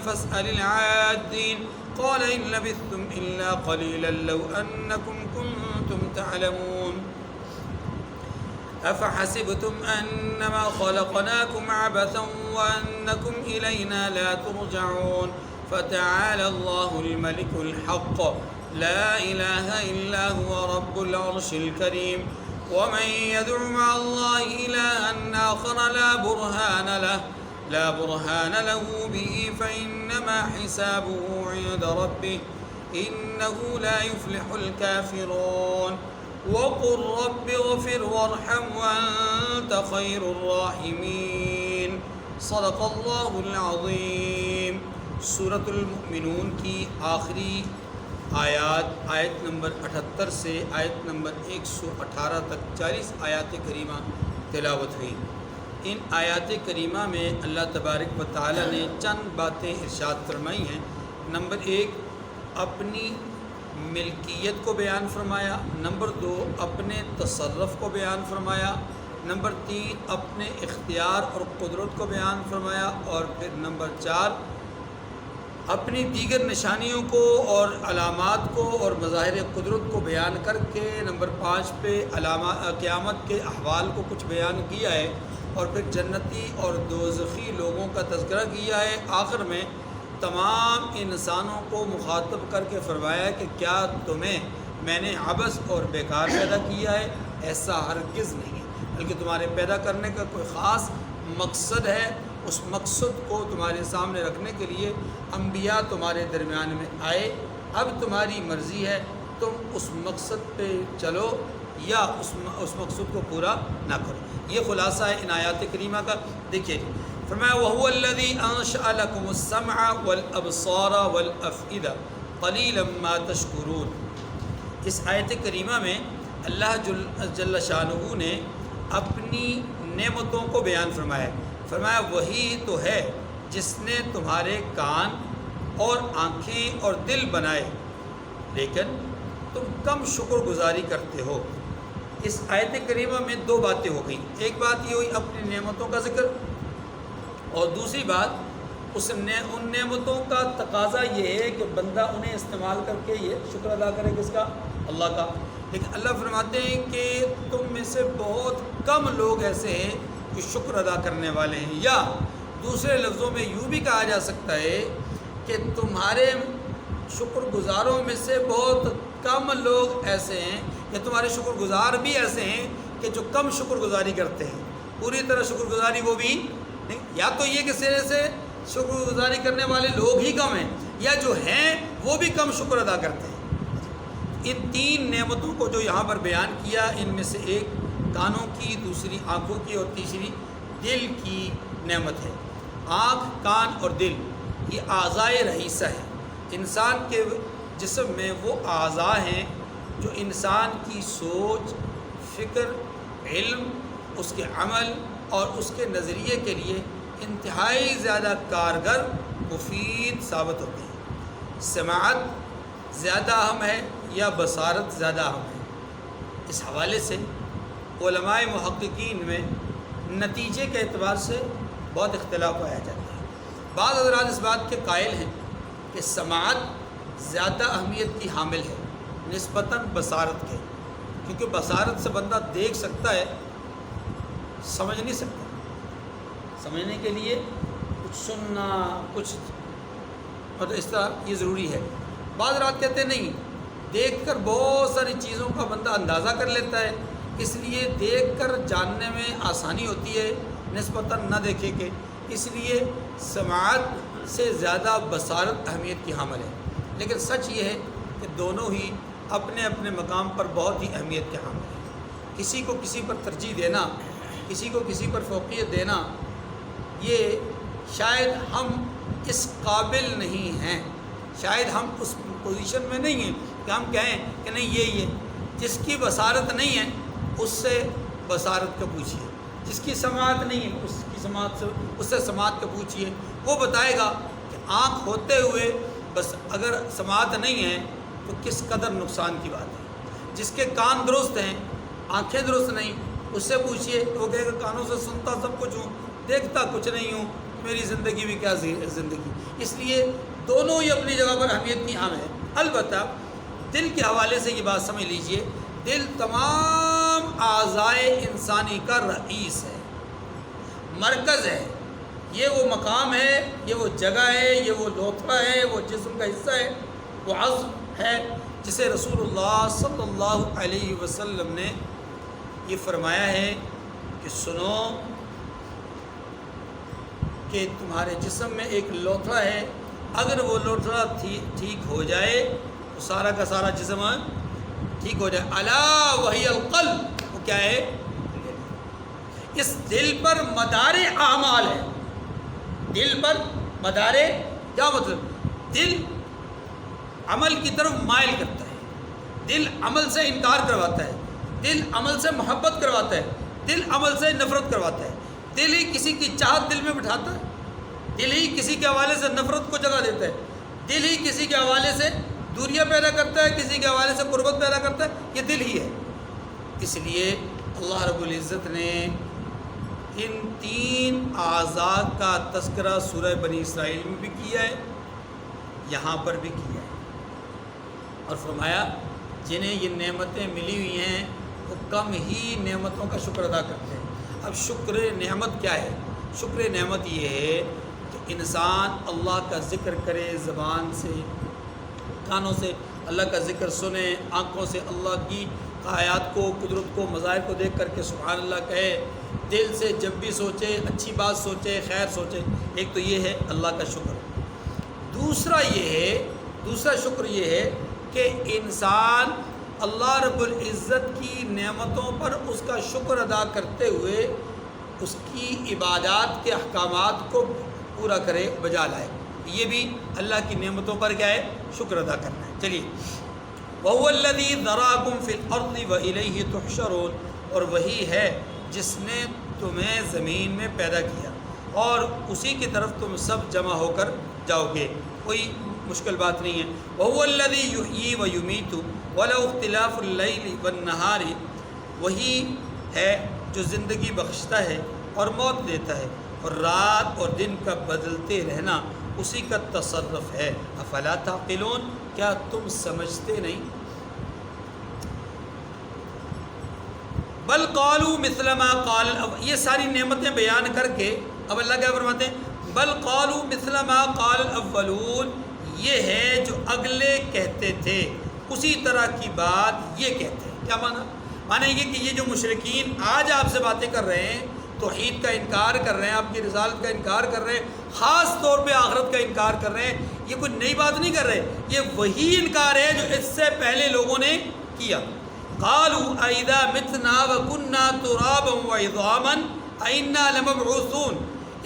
فاسأل العادين قال إن لبثتم إلا قليلا لو أنكم كنتم تعلمون أفحسبتم أنما خلقناكم عبثا وأنكم إلينا لا ترجعون فتعالى الله الملك الحق لا إله إلا هو رب العرش الكريم ومن يدع مع الله إلها آخر لا برهان له به فإنما حسابه عند ربه إنه لا يفلح الكافرون وقل رب اغفر وارحم وأنت خير الراحمين صدق اللہ العظیم۔ سورۃ المؤمنون کی آخری آیت نمبر 78 سے آیت نمبر 118 تک 40 آیات کریمہ تلاوت ہوئی۔ ان آیات کریمہ میں اللہ تبارک و تعالی نے چند باتیں ارشاد فرمائی ہیں۔ نمبر 1 اپنی ملکیت کو بیان فرمایا، نمبر 2 اپنے تصرف کو بیان فرمایا، نمبر 3 اپنے اختیار اور قدرت کو بیان فرمایا، اور پھر نمبر 4 اپنی دیگر نشانیوں کو اور علامات کو اور مظاہر قدرت کو بیان کر کے نمبر 5 پہ قیامت کے احوال کو کچھ بیان کیا ہے، اور پھر جنتی اور دوزخی لوگوں کا تذکرہ کیا ہے۔ آخر میں تمام انسانوں کو مخاطب کر کے فرمایا کہ کیا تمہیں میں نے عبث اور بیکار پیدا کیا ہے؟ ایسا ہرگز نہیں، بلکہ تمہارے پیدا کرنے کا کوئی خاص مقصد ہے۔ اس مقصد کو تمہارے سامنے رکھنے کے لیے انبیاء تمہارے درمیان میں آئے۔ اب تمہاری مرضی ہے تم اس مقصد پہ چلو یا اس مقصد کو پورا نہ کرو۔ یہ خلاصہ ہے ان آیات کریمہ کا۔ دیکھیے فرمایا وَهُوَ الَّذِي أَنشَأَ لَكُمُ السَّمْعَ وَالْأَبْصَارَ وَالْأَفْئِدَةَ قَلِيلًا مَا تَشْكُرُونَ۔ اس آیت کریمہ میں اللہ جل شانہ نے اپنی نعمتوں کو بیان فرمایا۔ فرمایا وہی تو ہے جس نے تمہارے کان اور آنکھیں اور دل بنائے، لیکن تم کم شکر گزاری کرتے ہو۔ اس آیت کریمہ میں 2 باتیں ہو گئیں۔ ایک بات یہ ہوئی اپنی نعمتوں کا ذکر، اور دوسری بات ان نعمتوں کا تقاضا یہ ہے کہ بندہ انہیں استعمال کر کے یہ شکر ادا کرے کس کا؟ اللہ کا۔ لیکن اللہ فرماتے ہیں کہ تم میں سے بہت کم لوگ ایسے ہیں جو شکر ادا کرنے والے ہیں، یا دوسرے لفظوں میں یوں بھی کہا جا سکتا ہے کہ تمہارے شکر گزاروں میں سے بہت کم لوگ ایسے ہیں، یا تمہارے شکر گزار بھی ایسے ہیں کہ جو کم شکر گزاری کرتے ہیں۔ پوری طرح شکر گزاری وہ بھی نہیں، یا تو یہ کہ سرے سے شکر گزاری کرنے والے لوگ ہی کم ہیں، یا جو ہیں وہ بھی کم شکر ادا کرتے ہیں۔ ان 3 نعمتوں کو جو یہاں پر بیان کیا، ان میں سے ایک کانوں کی، دوسری آنکھوں کی، اور تیسری دل کی نعمت ہے۔ آنکھ، کان اور دل یہ اعضائے رئیسہ ہے۔ انسان کے جسم میں وہ اعضاء ہیں جو انسان کی سوچ، فکر، علم، اس کے عمل اور اس کے نظریے کے لیے انتہائی زیادہ کارگر، مفید ثابت ہوتے ہیں۔ سماعت زیادہ اہم ہے یا بصارت زیادہ اہم ہے؟ اس حوالے سے علماء محققین میں نتیجے کے اعتبار سے بہت اختلاف پایا جاتا ہے۔ بعض حضرات اس بات کے قائل ہیں کہ سماعت زیادہ اہمیت کی حامل ہے نسبتاً بصارت کے، کیونکہ بصارت سے بندہ دیکھ سکتا ہے، سمجھ نہیں سکتا۔ سمجھنے کے لیے کچھ سننا، کچھ مطلب اس طرح یہ ضروری ہے۔ بعض رات کہتے ہیں نہیں، دیکھ کر بہت ساری چیزوں کا بندہ اندازہ کر لیتا ہے، اس لیے دیکھ کر جاننے میں آسانی ہوتی ہے نسبتاً نہ دیکھے کے، اس لیے سماعت سے زیادہ بصارت اہمیت کی حامل ہے۔ لیکن سچ یہ ہے کہ دونوں ہی اپنے اپنے مقام پر بہت ہی اہمیت کے حامل ہیں۔ کسی کو کسی پر ترجیح دینا، کسی کو کسی پر فوقیت دینا، یہ شاید ہم اس قابل نہیں ہیں، شاید ہم اس پوزیشن میں نہیں ہیں کہ ہم کہیں کہ نہیں یہ جس کی بصارت نہیں ہے اس سے بصارت کا پوچھیے، جس کی سماعت نہیں ہے اس سے سماعت کا پوچھیے، وہ بتائے گا کہ آنکھ ہوتے ہوئے بس اگر سماعت نہیں ہے تو کس قدر نقصان کی بات ہے۔ جس کے کان درست ہیں، آنکھیں درست نہیں، اس سے پوچھیے تو وہ کہے گا کانوں سے سنتا سب کچھ ہوں، دیکھتا کچھ نہیں ہوں، میری زندگی بھی کیا زندگی. اس لیے دونوں ہی اپنی جگہ پر اہمیت کی عام ہے. البتہ دل کے حوالے سے یہ بات سمجھ لیجئے، دل تمام اعضائے انسانی کا رئیس ہے، مرکز ہے. یہ وہ مقام ہے، یہ وہ جگہ ہے، یہ وہ لوتھڑا ہے، وہ جسم کا حصہ ہے، وہ عضو ہے جسے رسول اللہ صلی اللہ علیہ وسلم نے یہ فرمایا ہے کہ سنو کہ تمہارے جسم میں ایک لوتھڑا ہے، اگر وہ لوتھڑا ٹھیک ہو جائے تو سارا کا سارا جسم ٹھیک ہو جائے. الا وہی القلب، وہ کیا ہے؟ اس دل پر مدار اعمال ہے. دل پر مدار، کیا مطلب؟ دل عمل کی طرف مائل کرتا ہے، دل عمل سے انکار کرواتا ہے، دل عمل سے محبت کرواتا ہے، دل عمل سے نفرت کرواتا ہے. دل ہی کسی کی چاہت دل میں بٹھاتا ہے، دل ہی کسی کے حوالے سے نفرت کو جگہ دیتا ہے، دل ہی کسی کے حوالے سے دوریاں پیدا کرتا ہے، کسی کے حوالے سے قربت پیدا کرتا ہے. یہ دل ہی ہے. اس لیے اللہ رب العزت نے ان 3 اعضاء کا تذکرہ سورہ بنی اسرائیل میں بھی کیا ہے، یہاں پر بھی کیا ہے، اور فرمایا جنہیں یہ نعمتیں ملی ہوئی ہیں وہ کم ہی نعمتوں کا شکر ادا کرتے ہیں. اب شکر نعمت کیا ہے؟ شکر نعمت یہ ہے کہ انسان اللہ کا ذکر کرے، زبان سے، کانوں سے اللہ کا ذکر سنے، آنکھوں سے اللہ کی آیات کو، قدرت کو، مظاہر کو دیکھ کر کے سبحان اللہ کہے، دل سے جب بھی سوچے اچھی بات سوچے، خیر سوچے. ایک تو یہ ہے اللہ کا شکر. دوسرا شکر یہ ہے کہ انسان اللہ رب العزت کی نعمتوں پر اس کا شکر ادا کرتے ہوئے اس کی عبادات کے احکامات کو پورا کرے، بجا لائے. یہ بھی اللہ کی نعمتوں پر کیا ہے؟ شکر ادا کرنا ہے. چلیے، وَهُوَ الَّذِي ذَرَاكُمْ فِي الْأَرْضِ وَإِلَيْهِ تُحْشَرُونَ، اور وہی ہے جس نے تمہیں زمین میں پیدا کیا اور اسی کی طرف تم سب جمع ہو کر جاؤ گے. کوئی مشکل بات نہیں ہے. وَهُوَ الَّذِي يُحْيِي وَيُمِيتُ وَلَهُ اخْتِلَافُ اللَّيْلِ وَالنَّهَارِ، وہی ہے جو زندگی بخشتا ہے اور موت دیتا ہے، اور رات اور دن کا بدلتے رہنا اسی کا تصرف ہے. افلا تعقلون، کیا تم سمجھتے نہیں؟ بل قالوا مثل ما قال، یہ ساری نعمتیں بیان کر کے اب اللہ کیا فرماتے ہیں؟ بل قالوا مثل ما قال الاولون، یہ ہے جو اگلے کہتے تھے، اسی طرح کی بات یہ کہتے ہیں. کیا معنی؟ معنی یہ کہ یہ جو مشرکین آج آپ سے باتیں کر رہے ہیں، توحید کا انکار کر رہے ہیں، آپ کی رسالت کا انکار کر رہے ہیں، خاص طور پہ آخرت کا انکار کر رہے ہیں، یہ کوئی نئی بات نہیں کر رہے، یہ وہی انکار ہے جو اس سے پہلے لوگوں نے کیا. قالوا اذا متنا وكنا ترابا وعظاما ائنا لمبعوثون.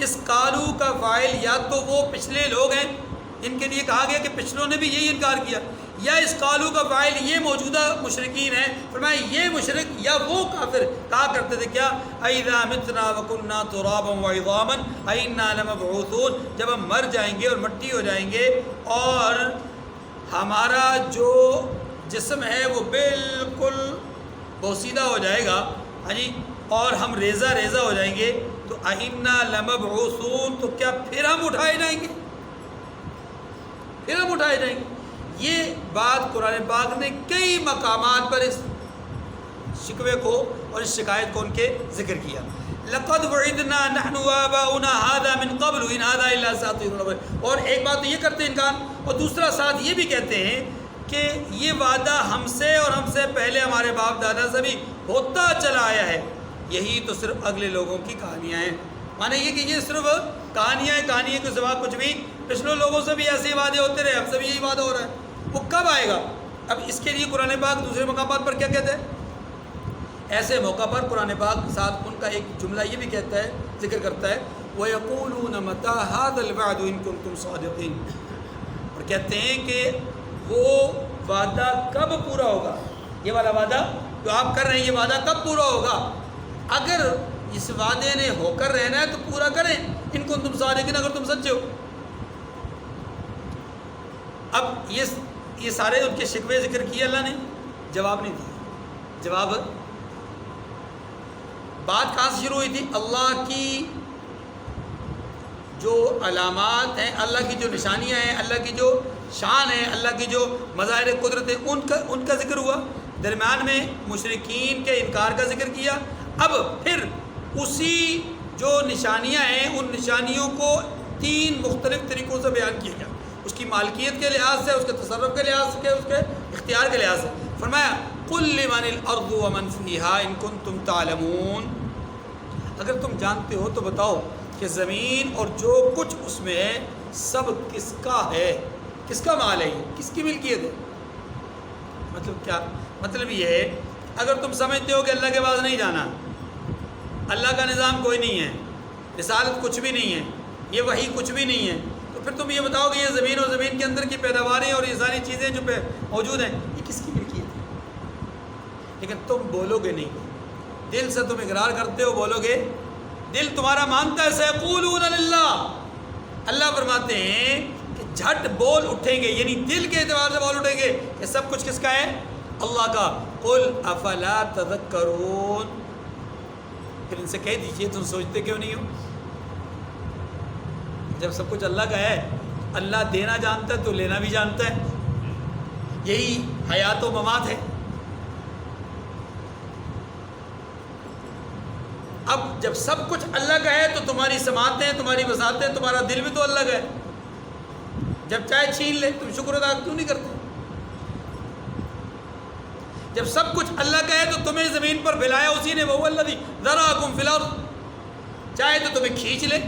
اس قالوا کا فاعل یا تو وہ پچھلے لوگ ہیں، ان کے لیے کہا گیا کہ پچھلوں نے بھی یہی انکار کیا، یا اس قالوا کا فاعل یہ موجودہ مشرکین ہیں. فرمایا یہ مشرک یا وہ کافر کہا کرتے تھے کیا؟ اذا متنا وكنا ترابا وعظاما ائنا لمبعوثون، جب ہم مر جائیں گے اور مٹی ہو جائیں گے اور ہمارا جو جسم ہے وہ بالکل بوسیدہ ہو جائے گا، ہاں جی، اور ہم ریزہ ریزہ ہو جائیں گے، تو ائنا لمبعوثون، تو کیا پھر ہم اٹھائے جائیں گے؟ پھر ہم اٹھائے جائیں گے. یہ بات قرآن پاک نے کئی مقامات پر اس شکوے کو اور اس شکایت کو ان کے ذکر کیا. لقد وعدنا نحن وآباؤنا هذا من قبل ان هذا الا اساطير الاولين. اور ایک بات تو یہ کرتے ہیں انکار، اور دوسرا ساتھ یہ بھی کہتے ہیں کہ یہ وعدہ ہم سے اور ہم سے پہلے ہمارے باپ دادا سے بھی ہوتا چلا آیا ہے، یہی تو صرف اگلے لوگوں کی کہانیاں ہیں. مانے یہ کہ یہ صرف کہانیاں کے سوا کچھ بھی، پچھلے لوگوں سے بھی ایسے وعدے ہوتے رہے، ہم سے بھی یہی وعدہ ہو رہا ہے. وہ کب آئے گا؟ اب اس کے لیے قرآن پاک دوسرے مقامات پر کیا کہتے ہیں؟ ایسے موقع پر قرآن پاک ساتھ ان کا ایک جملہ یہ بھی کہتا ہے، ذکر کرتا ہے، وَيَقُولُونَ مَتَى هَذَا الْوَعْدُ إِن كُنتُمْ صَادِقِينَ، اور کہتے ہیں کہ وہ وعدہ کب پورا ہوگا، یہ والا وعدہ جو آپ کر رہے ہیں یہ وعدہ کب پورا ہوگا؟ اگر اس وعدے نے ہو کر رہنا ہے تو پورا کریں، ان کو تم صادقین، اگر تم سچے ہو. اب یہ سارے ان کے شکوے ذکر کیے اللہ نے، جواب نہیں دیا. جواب بات کہاں سے شروع ہوئی تھی؟ اللہ کی جو علامات ہیں، اللہ کی جو نشانیاں ہیں، اللہ کی جو شان ہے، اللہ کی جو مظاہر قدرت ہیں، ان کا ذکر ہوا۔ درمیان میں مشرکین کے انکار کا ذکر کیا۔ اب پھر اسی جو نشانیاں ہیں ان نشانیوں کو 3 مختلف طریقوں سے بیان کیا گیا، اس کی مالکیت کے لحاظ سے، اس کے تصرف کے لحاظ سے، اس کے اختیار کے لحاظ سے۔ فرمایا قل لمن الارض ومن فیہا ان کنتم تعلمون، اگر تم جانتے ہو تو بتاؤ کہ زمین اور جو کچھ اس میں ہے سب کس کا ہے، کس کا مال ہے، کس کی ملکیت ہے۔ مطلب کیا؟ مطلب یہ ہے اگر تم سمجھتے ہو کہ اللہ کے پاس نہیں جانا، اللہ کا نظام کوئی نہیں ہے، رسالت کچھ بھی نہیں ہے، یہ وحی کچھ بھی نہیں ہے، تو پھر تم یہ بتاؤ کہ یہ زمین اور زمین کے اندر کی پیداواریں اور یہ ساری چیزیں جو موجود ہیں یہ کس کی ملکیت ہے۔ لیکن تم بولو گے نہیں، دل سے تم اقرار کرتے ہو، بولو گے، دل تمہارا مانتا ہے، سیقولون للہ، اللہ فرماتے ہیں کہ جھٹ بول اٹھیں گے، یعنی دل کے اعتبار سے بول اٹھیں گے کہ سب کچھ کس کا ہے؟ اللہ کا۔ قل افلا تذکرون، پھر ان سے کہہ دیجئے تم سوچتے کیوں نہیں ہو؟ جب سب کچھ اللہ کا ہے، اللہ دینا جانتا ہے تو لینا بھی جانتا ہے، یہی حیات و ممات ہے۔ اب جب سب کچھ اللہ کا ہے تو تمہاری سماعتیں، تمہاری بساطیں، تمہارا دل بھی تو اللہ کا ہے، جب چاہے چھین لے، تم شکر ادا کیوں نہیں کرتے؟ جب سب کچھ اللہ کا ہے تو تمہیں زمین پر پھیلایا اسی نے، وَهُوَ الَّذِي ذَرَأَكُمْ فِي الْأَرْضِ، چاہے تو تمہیں کھینچ لے۔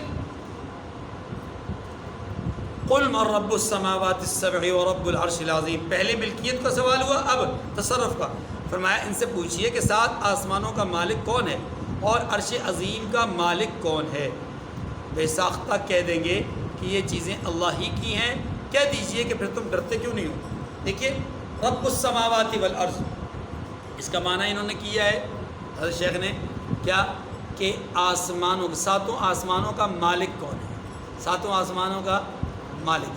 قُلْ مَنْ رَبُّ السَّمَاوَاتِ السَّبْعِ وَرَبُّ الْعَرْشِ الْعَظِيمِ، پہلے ملکیت کا سوال ہوا، اب تصرف کا۔ فرمایا ان سے پوچھئے کہ 7 آسمانوں کا مالک کون ہے اور عرش عظیم کا مالک کون ہے؟ بے ساختہ کہہ دیں گے کہ یہ چیزیں اللہ ہی کی ہیں۔ کہہ دیجئے کہ پھر تم ڈرتے کیوں نہیں ہو؟ دیکھیے رب السماوات والارض، اس کا معنی انہوں نے کیا ہے حضرت شیخ نے کیا کہ آسمانوں، 7 آسمانوں کا مالک کون ہے؟ 7 آسمانوں کا مالک۔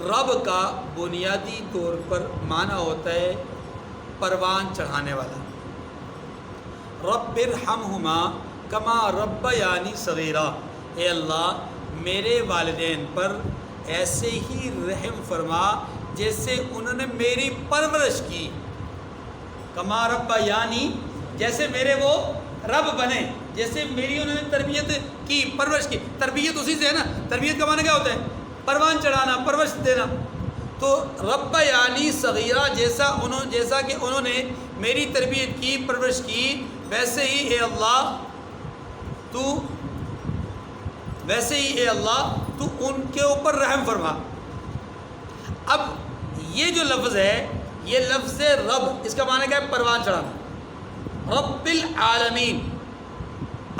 رب کا بنیادی طور پر معنی ہوتا ہے پروان چڑھانے والا۔ رب ارحمہما کما ربیانی صغیرا، اے اللہ میرے والدین پر ایسے ہی رحم فرما جیسے انہوں نے میری پرورش کی۔ کما ربیانی، جیسے میرے وہ رب بنے، جیسے میری انہوں نے تربیت کی، پرورش کی۔ تربیت اسی سے ہے نا، تربیت کا معنی کیا ہوتا ہے؟ پروان چڑھانا، پرورش دینا۔ تو رب یعنی صغیرہ، جیسا کہ انہوں نے میری تربیت کی، پرورش کی، ویسے ہی اے اللہ تو ان کے اوپر رحم فرما۔ اب یہ جو لفظ ہے، یہ لفظ رب، اس کا معنی کیا ہے؟ پروان چڑھانا۔ رب العالمین،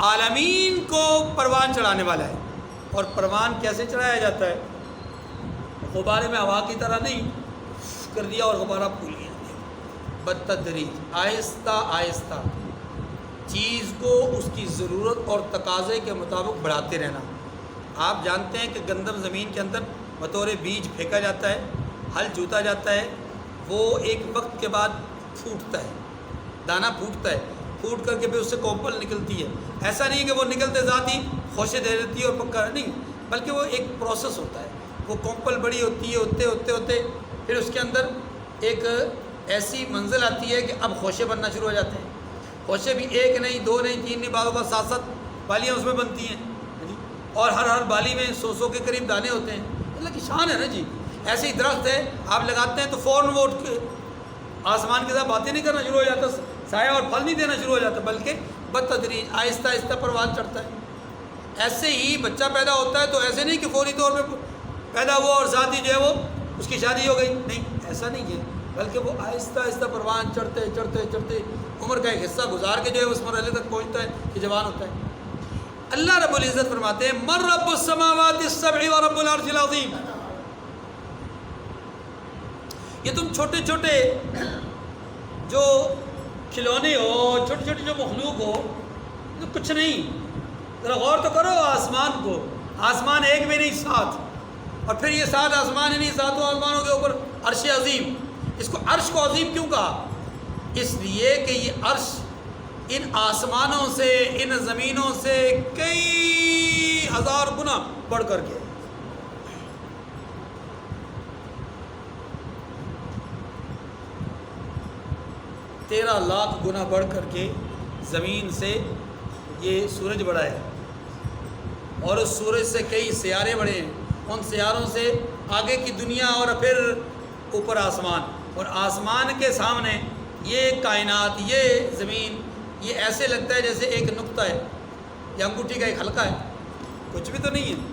عالمین کو پروان چڑھانے والا ہے۔ اور پروان کیسے چڑھایا جاتا ہے؟ غبارے میں ہوا کی طرح نہیں کر دیا اور غبارہ پھول گیا، بالتدریج، آہستہ آہستہ چیز کو اس کی ضرورت اور تقاضے کے مطابق بڑھاتے رہنا۔ آپ جانتے ہیں کہ گندم زمین کے اندر بطور بیج پھینکا جاتا ہے، ہل جوتا جاتا ہے، وہ ایک وقت کے بعد پھوٹتا ہے، دانہ پھوٹتا ہے، پھوٹ کر کے پھر اس سے کومپل نکلتی ہے۔ ایسا نہیں کہ وہ نکلتے ذات ہی خوشے دے دیتی ہے اور پکا نہیں، بلکہ وہ ایک پروسیس ہوتا ہے۔ وہ کومپل بڑی ہوتی ہے، ہوتے پھر اس کے اندر ایک ایسی منزل آتی ہے کہ اب خوشے بننا شروع ہو جاتے ہیں۔ خوشے بھی 1 نہیں، 2 نہیں، 3 نہیں، بعضوں کا 7 بالیاں اس میں بنتی ہیں، اور ہر بالی میں 100 کے قریب دانے ہوتے ہیں۔ اللہ کی شان ہے نا جی۔ ایسے ہی درخت ہے، آپ لگاتے ہیں تو فوراً وہ آسمان کے ساتھ باتیں نہیں کرنا شروع ہو جاتا، سایہ اور پھل نہیں دینا شروع ہو جاتا، بلکہ بدتدریج آہستہ آہستہ پروان چڑھتا ہے۔ ایسے ہی بچہ پیدا ہوتا ہے تو ایسے نہیں کہ فوری طور پہ پیدا ہوا اور ساتھ ہی جو ہے وہ اس کی شادی ہو گئی، نہیں، ایسا نہیں ہے، بلکہ وہ آہستہ آہستہ پروان چڑھتے عمر کا ایک حصہ گزار کے جو ہے اس مرحلے تک پہنچتا ہے کہ جوان ہوتا ہے۔ اللہ رب العزت فرماتے ہیں من رب السماوات السبع ورب العرش العظیم۔ یہ تم چھوٹے چھوٹے جو کھلونے ہو، چھوٹی چھوٹی جو مخلوق ہو، تو کچھ نہیں، ذرا غور تو کرو آسمان کو، آسمان ایک میں نہیں 7، اور پھر یہ 7 آسمان ہی نہیں، 7 آسمانوں کے اوپر عرش عظیم۔ اس کو عرش کو عظیم کیوں کہا؟ اس لیے کہ یہ عرش ان آسمانوں سے، ان زمینوں سے کئی ہزار گنا بڑھ کر کے، 13 لاکھ گنا بڑھ کر کے زمین سے یہ سورج بڑا ہے، اور اس سورج سے کئی سیارے بڑے ہیں، ان سیاروں سے آگے کی دنیا، اور پھر اوپر آسمان، اور آسمان کے سامنے یہ کائنات، یہ زمین، یہ ایسے لگتا ہے جیسے ایک نقطہ ہے یا انگوٹھی کا ایک حلقہ ہے، کچھ بھی تو نہیں ہے۔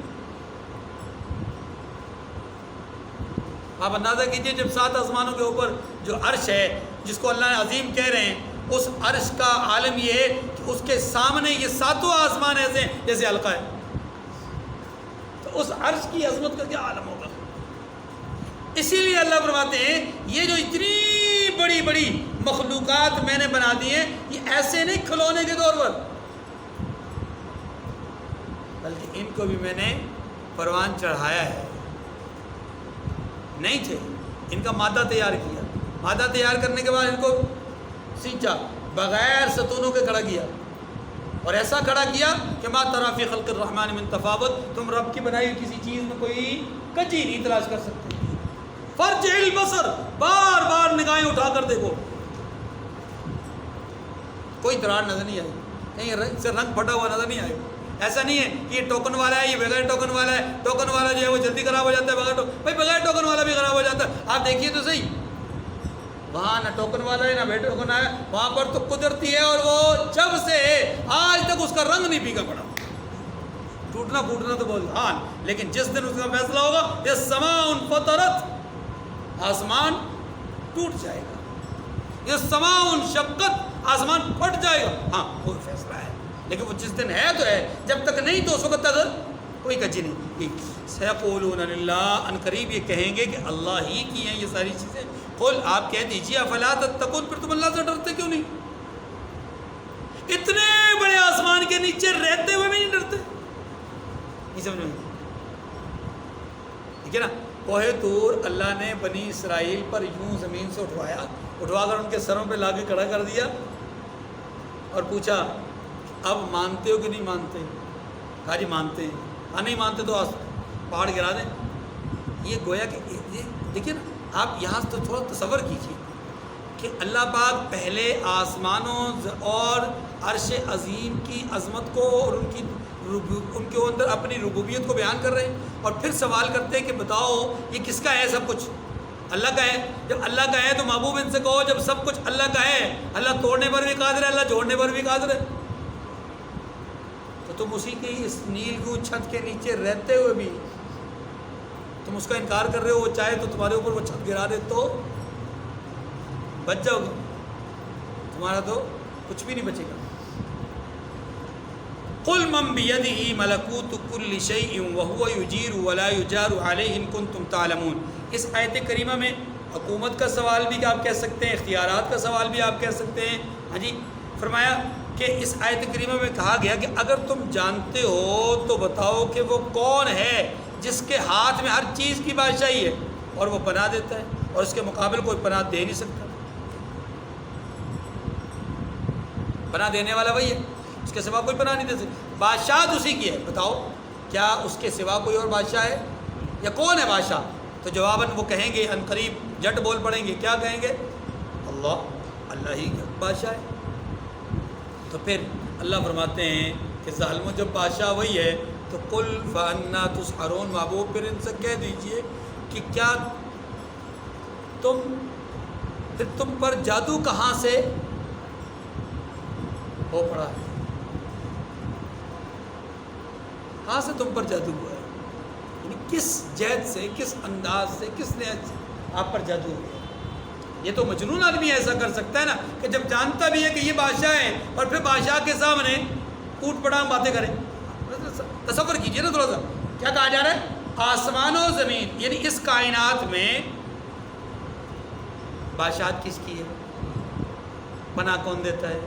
آپ اندازہ کیجئے جب 7 آسمانوں کے اوپر جو عرش ہے، جس کو اللہ عظیم کہہ رہے ہیں، اس عرش کا عالم یہ ہے کہ اس کے سامنے یہ 7 آسمان ایسے ہیں جیسے حلقہ ہے، تو اس عرش کی عظمت کا کیا عالم ہوگا۔ اسی لیے اللہ فرماتے ہیں یہ جو اتنی بڑی بڑی مخلوقات میں نے بنا دی ہیں، یہ ایسے نہیں کھلونے کے طور پر، بلکہ ان کو بھی میں نے پروان چڑھایا ہے۔ نہیں تھے، ان کا مادہ تیار کیا، مادہ تیار کرنے کے بعد ان کو سینچا، بغیر ستونوں کے کھڑا کیا، اور ایسا کھڑا کیا کہ ما تری فی خلق الرحمن من تفاوت، تم رب کی بنائی ہوئی کسی چیز میں کوئی کجی نہیں تلاش کر سکتے۔ فرجع البصر، بار بار نگاہیں اٹھا کر دیکھو، کوئی دراڑ نظر نہیں آئی، کہیں سے رنگ پھٹا ہوا نظر نہیں آئے۔ ایسا نہیں ہے کہ یہ ٹوکن والا ہے، یہ بغیر ٹوکن والا ہے، ٹوکن والا جو ہے وہ جلدی خراب ہو جاتا ہے، بغیر ٹوکن والا بھی خراب ہو جاتا ہے۔ آپ دیکھیے تو صحیح، وہاں نہ ٹوکن والا ہے نہ بے ٹوکن ہے، وہاں پر تو قدرتی ہے، اور وہ جب سے آج تک اس کا رنگ نہیں پھیکا پڑا۔ ٹوٹنا پھوٹنا تو بہت ہاں، لیکن جس دن اس کا فیصلہ ہوگا یہ سماء فطرت، آسمان ٹوٹ جائے گا، یہ سماء شقت، آسمان پھٹ جائے گا، ہاں وہ فیصلہ ہے، لیکن وہ جس دن ہے تو ہے، جب تک نہیں تو اس وقت تک کوئی کجی نہیں۔ سیقولون للہ، ان قریب یہ کہیں گے کہ اللہ ہی کی ہیں یہ ساری چیزیں۔ قل، آپ کہہ دیجیے افلا تتقون، پھر تم اللہ سے ڈرتے کیوں نہیں؟ اتنے بڑے آسمان کے نیچے رہتے ہوئے بھی نہیں ڈرتے، نہیں سمجھ میں؟ ٹھیک ہے نا، کوہ طور اللہ نے بنی اسرائیل پر یوں زمین سے اٹھوایا، اٹھوا کر ان کے سروں پہ لا کے کھڑا کر دیا، اور پوچھا اب مانتے ہو کہ نہیں مانتے؟ کہا جی مانتے ہیں۔ ہاں نہیں مانتے تو پہاڑ گرا دیں۔ یہ گویا کہ دیکھیے نا، آپ یہاں سے تو تھوڑا تصور کیجیے کہ اللہ پاک پہلے آسمانوں اور عرش عظیم کی عظمت کو اور ان کے اندر اپنی ربوبیت کو بیان کر رہے ہیں، اور پھر سوال کرتے ہیں کہ بتاؤ یہ کس کا ہے سب کچھ؟ اللہ کا ہے۔ جب اللہ کا ہے تو محبوب ان سے کہو جب سب کچھ اللہ کا ہے، اللہ توڑنے پر بھی قادر ہے، اللہ جوڑنے پر بھی قادر ہے، تو تم اسی کی اس نیل کو چھت کے نیچے رہتے ہوئے بھی تم اس کا انکار کر رہے ہو۔ وہ چاہے تو تمہارے اوپر وہ چھت گرا دے تو بچ جاؤ گے، تمہارا تو کچھ بھی نہیں بچے گا۔ قل من بیدہ ملکوت کل شیء وہو یجیر ولا یجار علیہ ان کنتم تعلمون۔ اس آیت کریمہ میں حکومت کا سوال بھی آپ کہہ سکتے ہیں، اختیارات کا سوال بھی آپ کہہ سکتے ہیں۔ ہاں جی، فرمایا کہ اس آیت کریمہ میں کہا گیا کہ اگر تم جانتے ہو تو بتاؤ کہ وہ کون ہے جس کے ہاتھ میں ہر چیز کی بادشاہی ہے، اور وہ پناہ دیتا ہے، اور اس کے مقابل کوئی پناہ دے نہیں سکتا۔ پناہ دینے والا وہی ہے، اس کے سوا کوئی پناہ نہیں دے سکتا۔ بادشاہت اسی کی ہے، بتاؤ کیا اس کے سوا کوئی اور بادشاہ ہے، یا کون ہے بادشاہ؟ تو جواباً وہ کہیں گے، ان قریب جٹ بول پڑیں گے، کیا کہیں گے؟ اللہ ہی بادشاہ ہے۔ تو پھر اللہ فرماتے ہیں کہ ظالموں جب بادشاہ وہی ہے تو قل فأنا تسحرون، محبوب پھر ان سے کہہ دیجئے کہ کیا تم پر جادو کہاں سے ہو پڑا ہے، کہاں سے تم پر جادو ہوا ہے، یعنی کس جہد سے، کس انداز سے، کس نیت سے آپ پر جادو ہو گیا۔ یہ تو مجنون آدمی ایسا کر سکتا ہے نا کہ جب جانتا بھی ہے کہ یہ بادشاہ ہے اور پھر بادشاہ کے سامنے اوٹ پڑانگ باتیں کریں۔ تصور کیجئے نا تھوڑا سا، کیا کہا جا رہا ہے؟ آسمان و زمین، یعنی اس کائنات میں بادشاہت کس کی ہے، پناہ کون دیتا ہے؟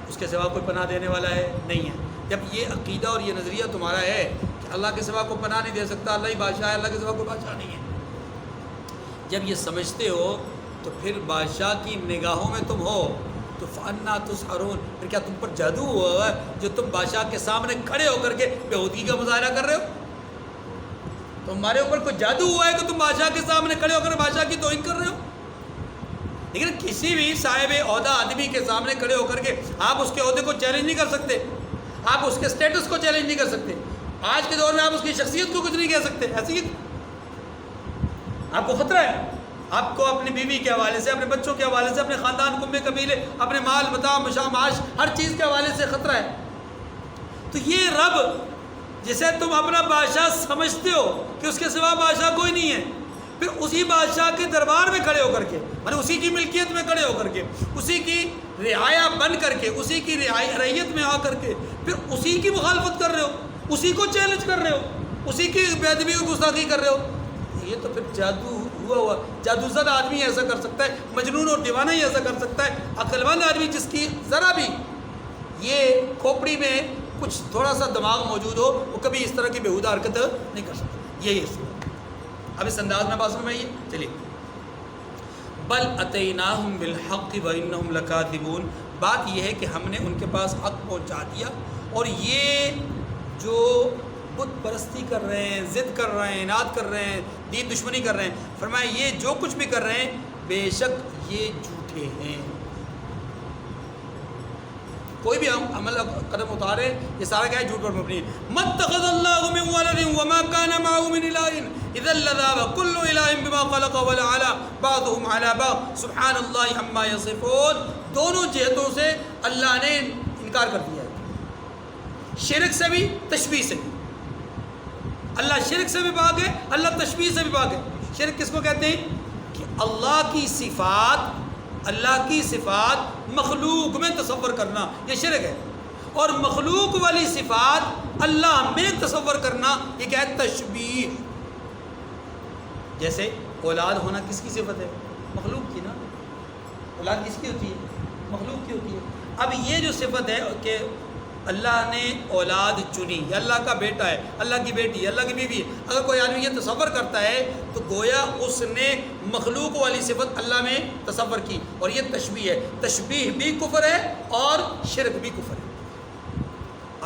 اس کے سوا کوئی پناہ دینے والا ہے نہیں ہے۔ جب یہ عقیدہ اور یہ نظریہ تمہارا ہے کہ اللہ کے سوا کوئی پناہ نہیں دے سکتا، اللہ ہی بادشاہ ہے، اللہ کے سوا کوئی بادشاہ نہیں ہے، جب یہ سمجھتے ہو تو پھر بادشاہ کی نگاہوں میں تم ہو تو فأنا تسحرون، پھر کیا تم پر جادو ہوا ہے جو تم بادشاہ کے سامنے کھڑے ہو کر کے بے ہودگی کا مظاہرہ کر رہے ہو؟ تمہارے اوپر کوئی جادو ہوا ہے کہ تم بادشاہ کے سامنے کھڑے ہو کر بادشاہ کی توہین کر رہے ہو؟ لیکن کسی بھی صاحب عہدہ آدمی کے سامنے کھڑے ہو کر کے آپ اس کے عہدے کو چیلنج نہیں کر سکتے، آپ اس کے سٹیٹس کو چیلنج نہیں کر سکتے، آج کے دور میں آپ اس کی شخصیت کو کچھ نہیں کہہ سکتے. ایسی آپ کو خطرہ ہے، آپ کو اپنی بیوی کے حوالے سے، اپنے بچوں کے حوالے سے، اپنے خاندان کنبے قبیلے، اپنے مال متاع معاش ہر چیز کے حوالے سے خطرہ ہے. تو یہ رب جسے تم اپنا بادشاہ سمجھتے ہو کہ اس کے سوا بادشاہ کوئی نہیں ہے، پھر اسی بادشاہ کے دربار میں کھڑے ہو کر کے، مطلب اسی کی ملکیت میں کھڑے ہو کر کے، اسی کی رعایا بن کر کے، اسی کی رعیت میں آ کر کے پھر اسی کی مخالفت کر رہے ہو، اسی کو چیلنج کر رہے ہو، اسی کی بے ادبی اور گستاخی کر رہے ہو. یہ تو پھر جادو ہوا. جادو زدہ آدمی ایسا کر سکتا ہے، مجنون اور دیوانہ ہی ایسا کر سکتا ہے. عقل مند آدمی جس کی ذرا بھی یہ کھوپڑی میں کچھ تھوڑا سا دماغ موجود ہو، وہ کبھی اس طرح کی بیہودہ حرکت نہیں کر سکتا. یہی ہے. اب اس انداز میں بات سمجھائیے. چلیے. بل اتیناہم بالحق وانہم لکاذبون. بات یہ ہے کہ ہم نے ان کے پاس حق پہنچا دیا، اور یہ جو بت پرستی کر رہے ہیں، ضد کر رہے ہیں، اناد کر رہے ہیں، دین دشمنی کر رہے ہیں، فرمایا یہ جو کچھ بھی کر رہے ہیں بے شک یہ جھوٹے ہیں. کوئی بھی ہم عمل قدم اتارے یہ سارا کیا ہے؟ جھوٹ پر مبنی ہے. مَتَّخَذَ اللَّهُ مِن وَلَدٍ وَمَا كَانَ مَعَهُ مِنْ إِلَٰهٍ إِذًا لَّذَهَبَ كُلُّ إِلَٰهٍ بِمَا خَلَقَ وَلَعَلَا بَعْضُهُمْ عَلَىٰ بَعْضٍ سُبْحَانَ اللَّهِ عَمَّا يَصِفُونَ. دونوں جہتوں سے اللہ نے انکار کر دیا ہے، شرک سے بھی تشبیہ سے بھی. اللہ شرک سے بھی پاک ہے، اللہ تشبیہ سے بھی پاک ہے. شرک کس کو کہتے ہیں؟ کہ اللہ کی صفات مخلوق میں تصور کرنا، یہ شرک ہے. اور مخلوق والی صفات اللہ میں تصور کرنا، یہ کیا ہے؟ تشبیہ. جیسے اولاد ہونا کس کی صفت ہے؟ مخلوق کی نا. اولاد کس کی ہوتی ہے؟ مخلوق کی ہوتی ہے. اب یہ جو صفت ہے کہ اللہ نے اولاد چنی، یا اللہ کا بیٹا ہے، اللہ کی بیٹی ہے، اللہ کی بیوی ہے، اگر کوئی آدمی یہ تصور کرتا ہے تو گویا اس نے مخلوق والی صفت اللہ میں تصور کی، اور یہ تشبیہ ہے. تشبیہ بھی کفر ہے اور شرک بھی کفر ہے.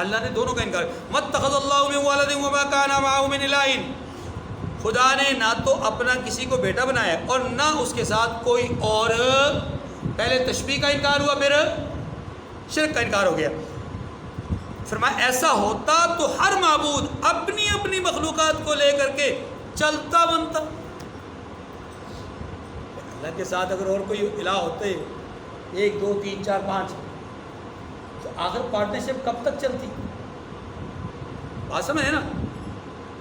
اللہ نے دونوں کا انکار. مَتَّخَذَ اللَّهُ مِن وَلَدٍ وَمَا كَانَ مَعَهُ مِنْ إِلَٰهٍ. خدا نے نہ تو اپنا کسی کو بیٹا بنایا اور نہ اس کے ساتھ کوئی اور. پہلے تشبیہ کا انکار ہوا، پھر شرک کا انکار ہو گیا. فرمایا ایسا ہوتا تو ہر معبود اپنی اپنی مخلوقات کو لے کر کے چلتا بنتا. اللہ کے ساتھ اگر اور کوئی الہ ہوتے 1 2 3 4 5 تو آخر پارٹنرشپ کب تک چلتی؟ بات سمجھ ہے نا؟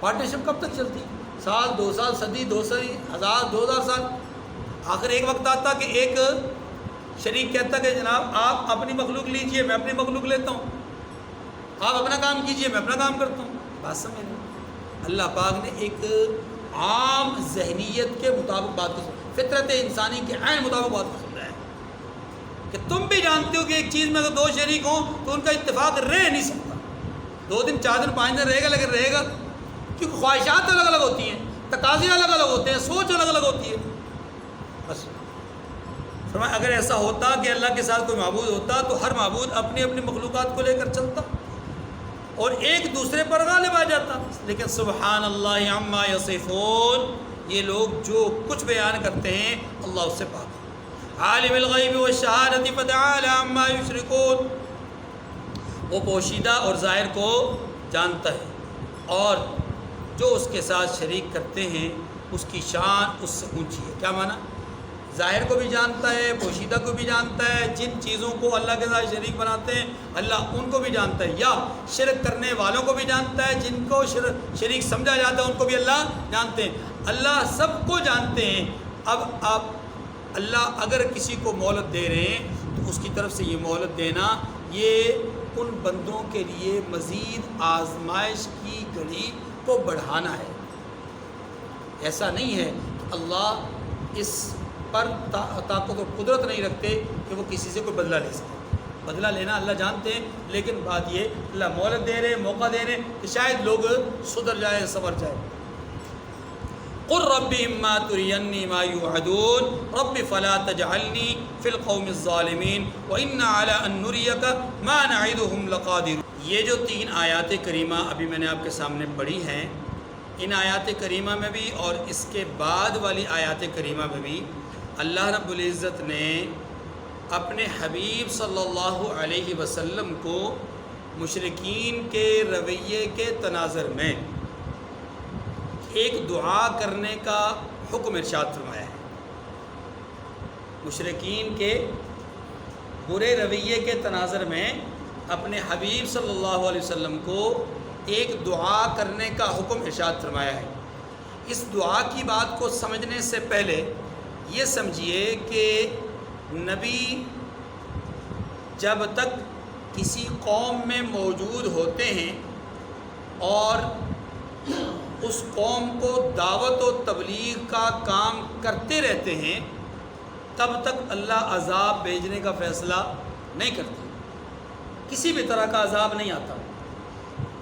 پارٹنرشپ کب تک چلتی؟ سال 2 سال، صدی 2 صدی، 1000 2000 سال. آخر ایک وقت آتا کہ ایک شریک کہتا کہ جناب آپ اپنی مخلوق لیجئے، میں اپنی مخلوق لیتا ہوں، آپ اپنا کام کیجئے، میں اپنا کام کرتا ہوں. بات سمجھ لیں. اللہ پاک نے ایک عام ذہنیت کے مطابق بات کو، فطرت انسانی کے عین مطابق بات کو سمجھایا ہے کہ تم بھی جانتے ہو کہ ایک چیز میں اگر 2 شریک ہوں تو ان کا اتفاق رہ نہیں سکتا. 2 دن 4 دن 5 دن رہے گا، لیکن رہے گا کیونکہ خواہشات الگ الگ ہوتی ہیں، تقاضے الگ الگ ہوتے ہیں، سوچ الگ الگ ہوتی ہے. بس فرمایا اگر ایسا ہوتا کہ اللہ کے ساتھ کوئی معبود ہوتا تو ہر معبود اپنی اپنی مخلوقات کو لے کر چلتا اور ایک دوسرے پر غالب آ جاتا. لیکن سبحان اللہ عما یصفون، یہ لوگ جو کچھ بیان کرتے ہیں اللہ اس سے پاک ہے. عالم الغیب والشہادۃ فتعالی عما یشرکون. وہ پوشیدہ اور ظاہر کو جانتا ہے اور جو اس کے ساتھ شریک کرتے ہیں اس کی شان اس سے اونچی ہے. کیا معنی؟ ظاہر کو بھی جانتا ہے، پوشیدہ کو بھی جانتا ہے، جن چیزوں کو اللہ کے ساتھ شریک بناتے ہیں اللہ ان کو بھی جانتا ہے، یا شرک کرنے والوں کو بھی جانتا ہے، جن کو شریک سمجھا جاتا ہے ان کو بھی اللہ جانتے ہیں. اللہ سب کو جانتے ہیں. اب آپ اللہ اگر کسی کو مہلت دے رہے ہیں تو اس کی طرف سے یہ مہلت دینا یہ ان بندوں کے لیے مزید آزمائش کی گھڑی کو بڑھانا ہے. ایسا نہیں ہے کہ اللہ اس پر طاقت و قدرت نہیں رکھتے کہ وہ کسی سے کوئی بدلہ لے سکے. بدلہ لینا اللہ جانتے ہیں، لیکن بات یہ اللہ مہلت دے رہے، موقع دے رہے کہ شاید لوگ سدھر جائیں، سنور جائیں. قل رب اما ترینی ما یوعدون رب فلا تجعلنی فی القوم الظالمین وانا علی ان نریک ما نعدهم لقادرون. یہ جو 3 آیات کریمہ ابھی میں نے آپ کے سامنے پڑھی ہیں ان آیات کریمہ میں بھی اور اس کے بعد والی آیات کریمہ میں بھی اللہ رب العزت نے اپنے حبیب صلی اللہ علیہ وسلم کو مشرکین کے رویے کے تناظر میں ایک دعا کرنے کا حکم ارشاد فرمایا ہے۔ مشرکین کے برے رویے کے تناظر میں اپنے حبیب صلی اللہ علیہ وسلم کو ایک دعا کرنے کا حکم ارشاد فرمایا ہے۔ اس دعا کی بات کو سمجھنے سے پہلے یہ سمجھیے کہ نبی جب تک کسی قوم میں موجود ہوتے ہیں اور اس قوم کو دعوت و تبلیغ کا کام کرتے رہتے ہیں تب تک اللہ عذاب بھیجنے کا فیصلہ نہیں کرتے، کسی بھی طرح کا عذاب نہیں آتا۔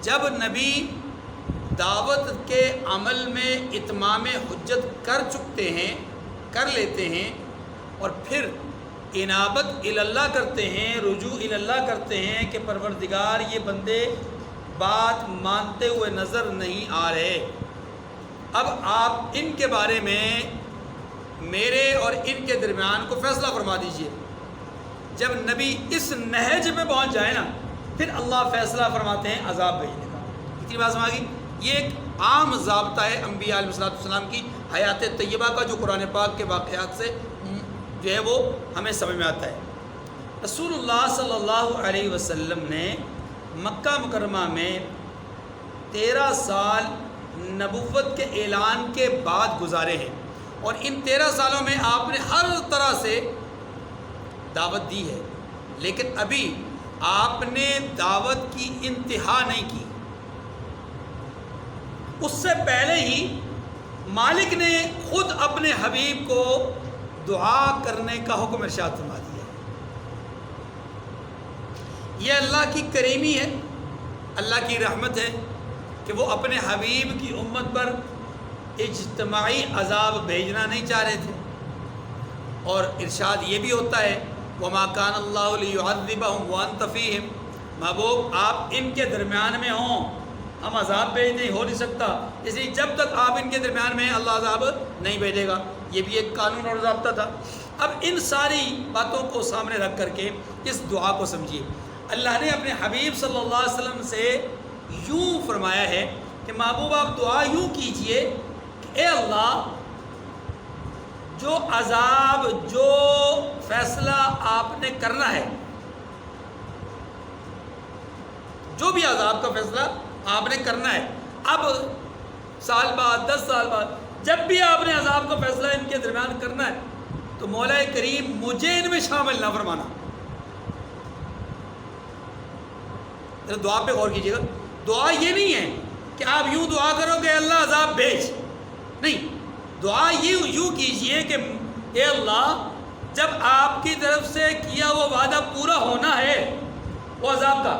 جب نبی دعوت کے عمل میں اتمام حجت کر لیتے ہیں اور پھر انابت اللہ کرتے ہیں، رجوع اللہ کرتے ہیں کہ پروردگار یہ بندے بات مانتے ہوئے نظر نہیں آ رہے، اب آپ ان کے بارے میں میرے اور ان کے درمیان کو فیصلہ فرما دیجئے۔ جب نبی اس نہج پہ پہنچ جائے نا پھر اللہ فیصلہ فرماتے ہیں عذاب بھیجنے کا۔ اتنی بات سمجھ گئی؟ یہ ایک عام ضابطہ ہے انبیاء علیہ السلام کی حیات طیبہ کا، جو قرآن پاک کے واقعات سے جو ہے وہ ہمیں سمجھ میں آتا ہے۔ رسول اللہ صلی اللہ علیہ وسلم نے مکہ مکرمہ میں 13 سال نبوت کے اعلان کے بعد گزارے ہیں، اور ان 13 سالوں میں آپ نے ہر طرح سے دعوت دی ہے، لیکن ابھی آپ نے دعوت کی انتہا نہیں کی۔ اس سے پہلے ہی مالک نے خود اپنے حبیب کو دعا کرنے کا حکم ارشاد فرما دیا ہے۔ یہ اللہ کی کریمی ہے، اللہ کی رحمت ہے کہ وہ اپنے حبیب کی امت پر اجتماعی عذاب بھیجنا نہیں چاہ رہے تھے، اور ارشاد یہ بھی ہوتا ہے وَمَا كَانَ اللَّهُ لِيُعَذِّبَهُمْ وَأَنْتَ فِيهِمْ، محبوب آپ ان کے درمیان میں ہوں ہم عذاب بھیج نہیں ہو نہیں سکتا، اس لیے جب تک آپ ان کے درمیان میں ہیں اللہ عذاب نہیں بھیجے گا۔ یہ بھی ایک قانون اور ضابطہ تھا۔ اب ان ساری باتوں کو سامنے رکھ کر کے اس دعا کو سمجھیے۔ اللہ نے اپنے حبیب صلی اللہ علیہ وسلم سے یوں فرمایا ہے کہ محبوب آپ دعا یوں کیجئے کہ اے اللہ، جو عذاب، جو فیصلہ آپ نے کرنا ہے، جو بھی عذاب کا فیصلہ آپ نے کرنا ہے، اب سال بعد 10 سال بعد جب بھی آپ نے عذاب کا فیصلہ ان کے درمیان کرنا ہے تو مولا کریم مجھے ان میں شامل نہ فرمانا۔ دعا پہ غور کیجیے گا، دعا یہ نہیں ہے کہ آپ یوں دعا کرو کہ اللہ عذاب بھیج، نہیں، دعا یوں کیجئے کہ اے اللہ، جب آپ کی طرف سے کیا وہ وعدہ پورا ہونا ہے وہ عذاب کا،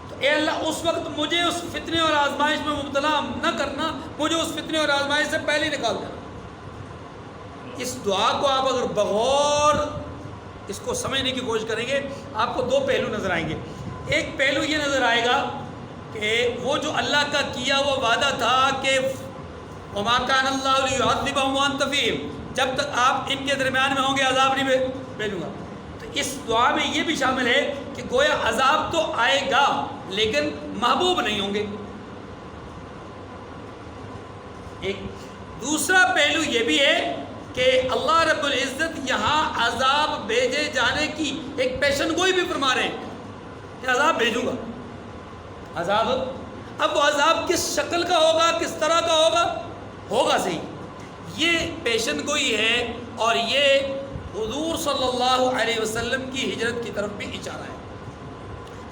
تو اے اللہ اس وقت مجھے اس فتنے اور آزمائش میں مبتلا نہ کرنا، مجھے اس فتنے اور آزمائش سے پہلے نکال دینا۔ اس دعا کو آپ اگر بغور اس کو سمجھنے کی کوشش کریں گے آپ کو 2 پہلو نظر آئیں گے۔ ایک پہلو یہ نظر آئے گا کہ وہ جو اللہ کا کیا وہ وعدہ تھا کہ وَمَا كَانَ اللَّهُ لِيُعَذِّبَهُمْ وَأَنْتَ فِيهِمْ، جب تک آپ ان کے درمیان میں ہوں گے عذاب نہیں بھیجوں گا۔ تو اس دعا میں یہ بھی شامل ہے کہ گویا عذاب تو آئے گا لیکن محبوب نہیں ہوں گے۔ ایک دوسرا پہلو یہ بھی ہے کہ اللہ رب العزت یہاں عذاب بھیجے جانے کی ایک پیشن گوئی بھی فرما رہے ہیں کہ عذاب بھیجوں گا۔ عذاب، اب وہ عذاب کس شکل کا ہوگا، کس طرح کا ہوگا صحیح، یہ پیشن گوئی ہے، اور یہ حضور صلی اللہ علیہ وسلم کی ہجرت کی طرف بھی اشارہ ہے۔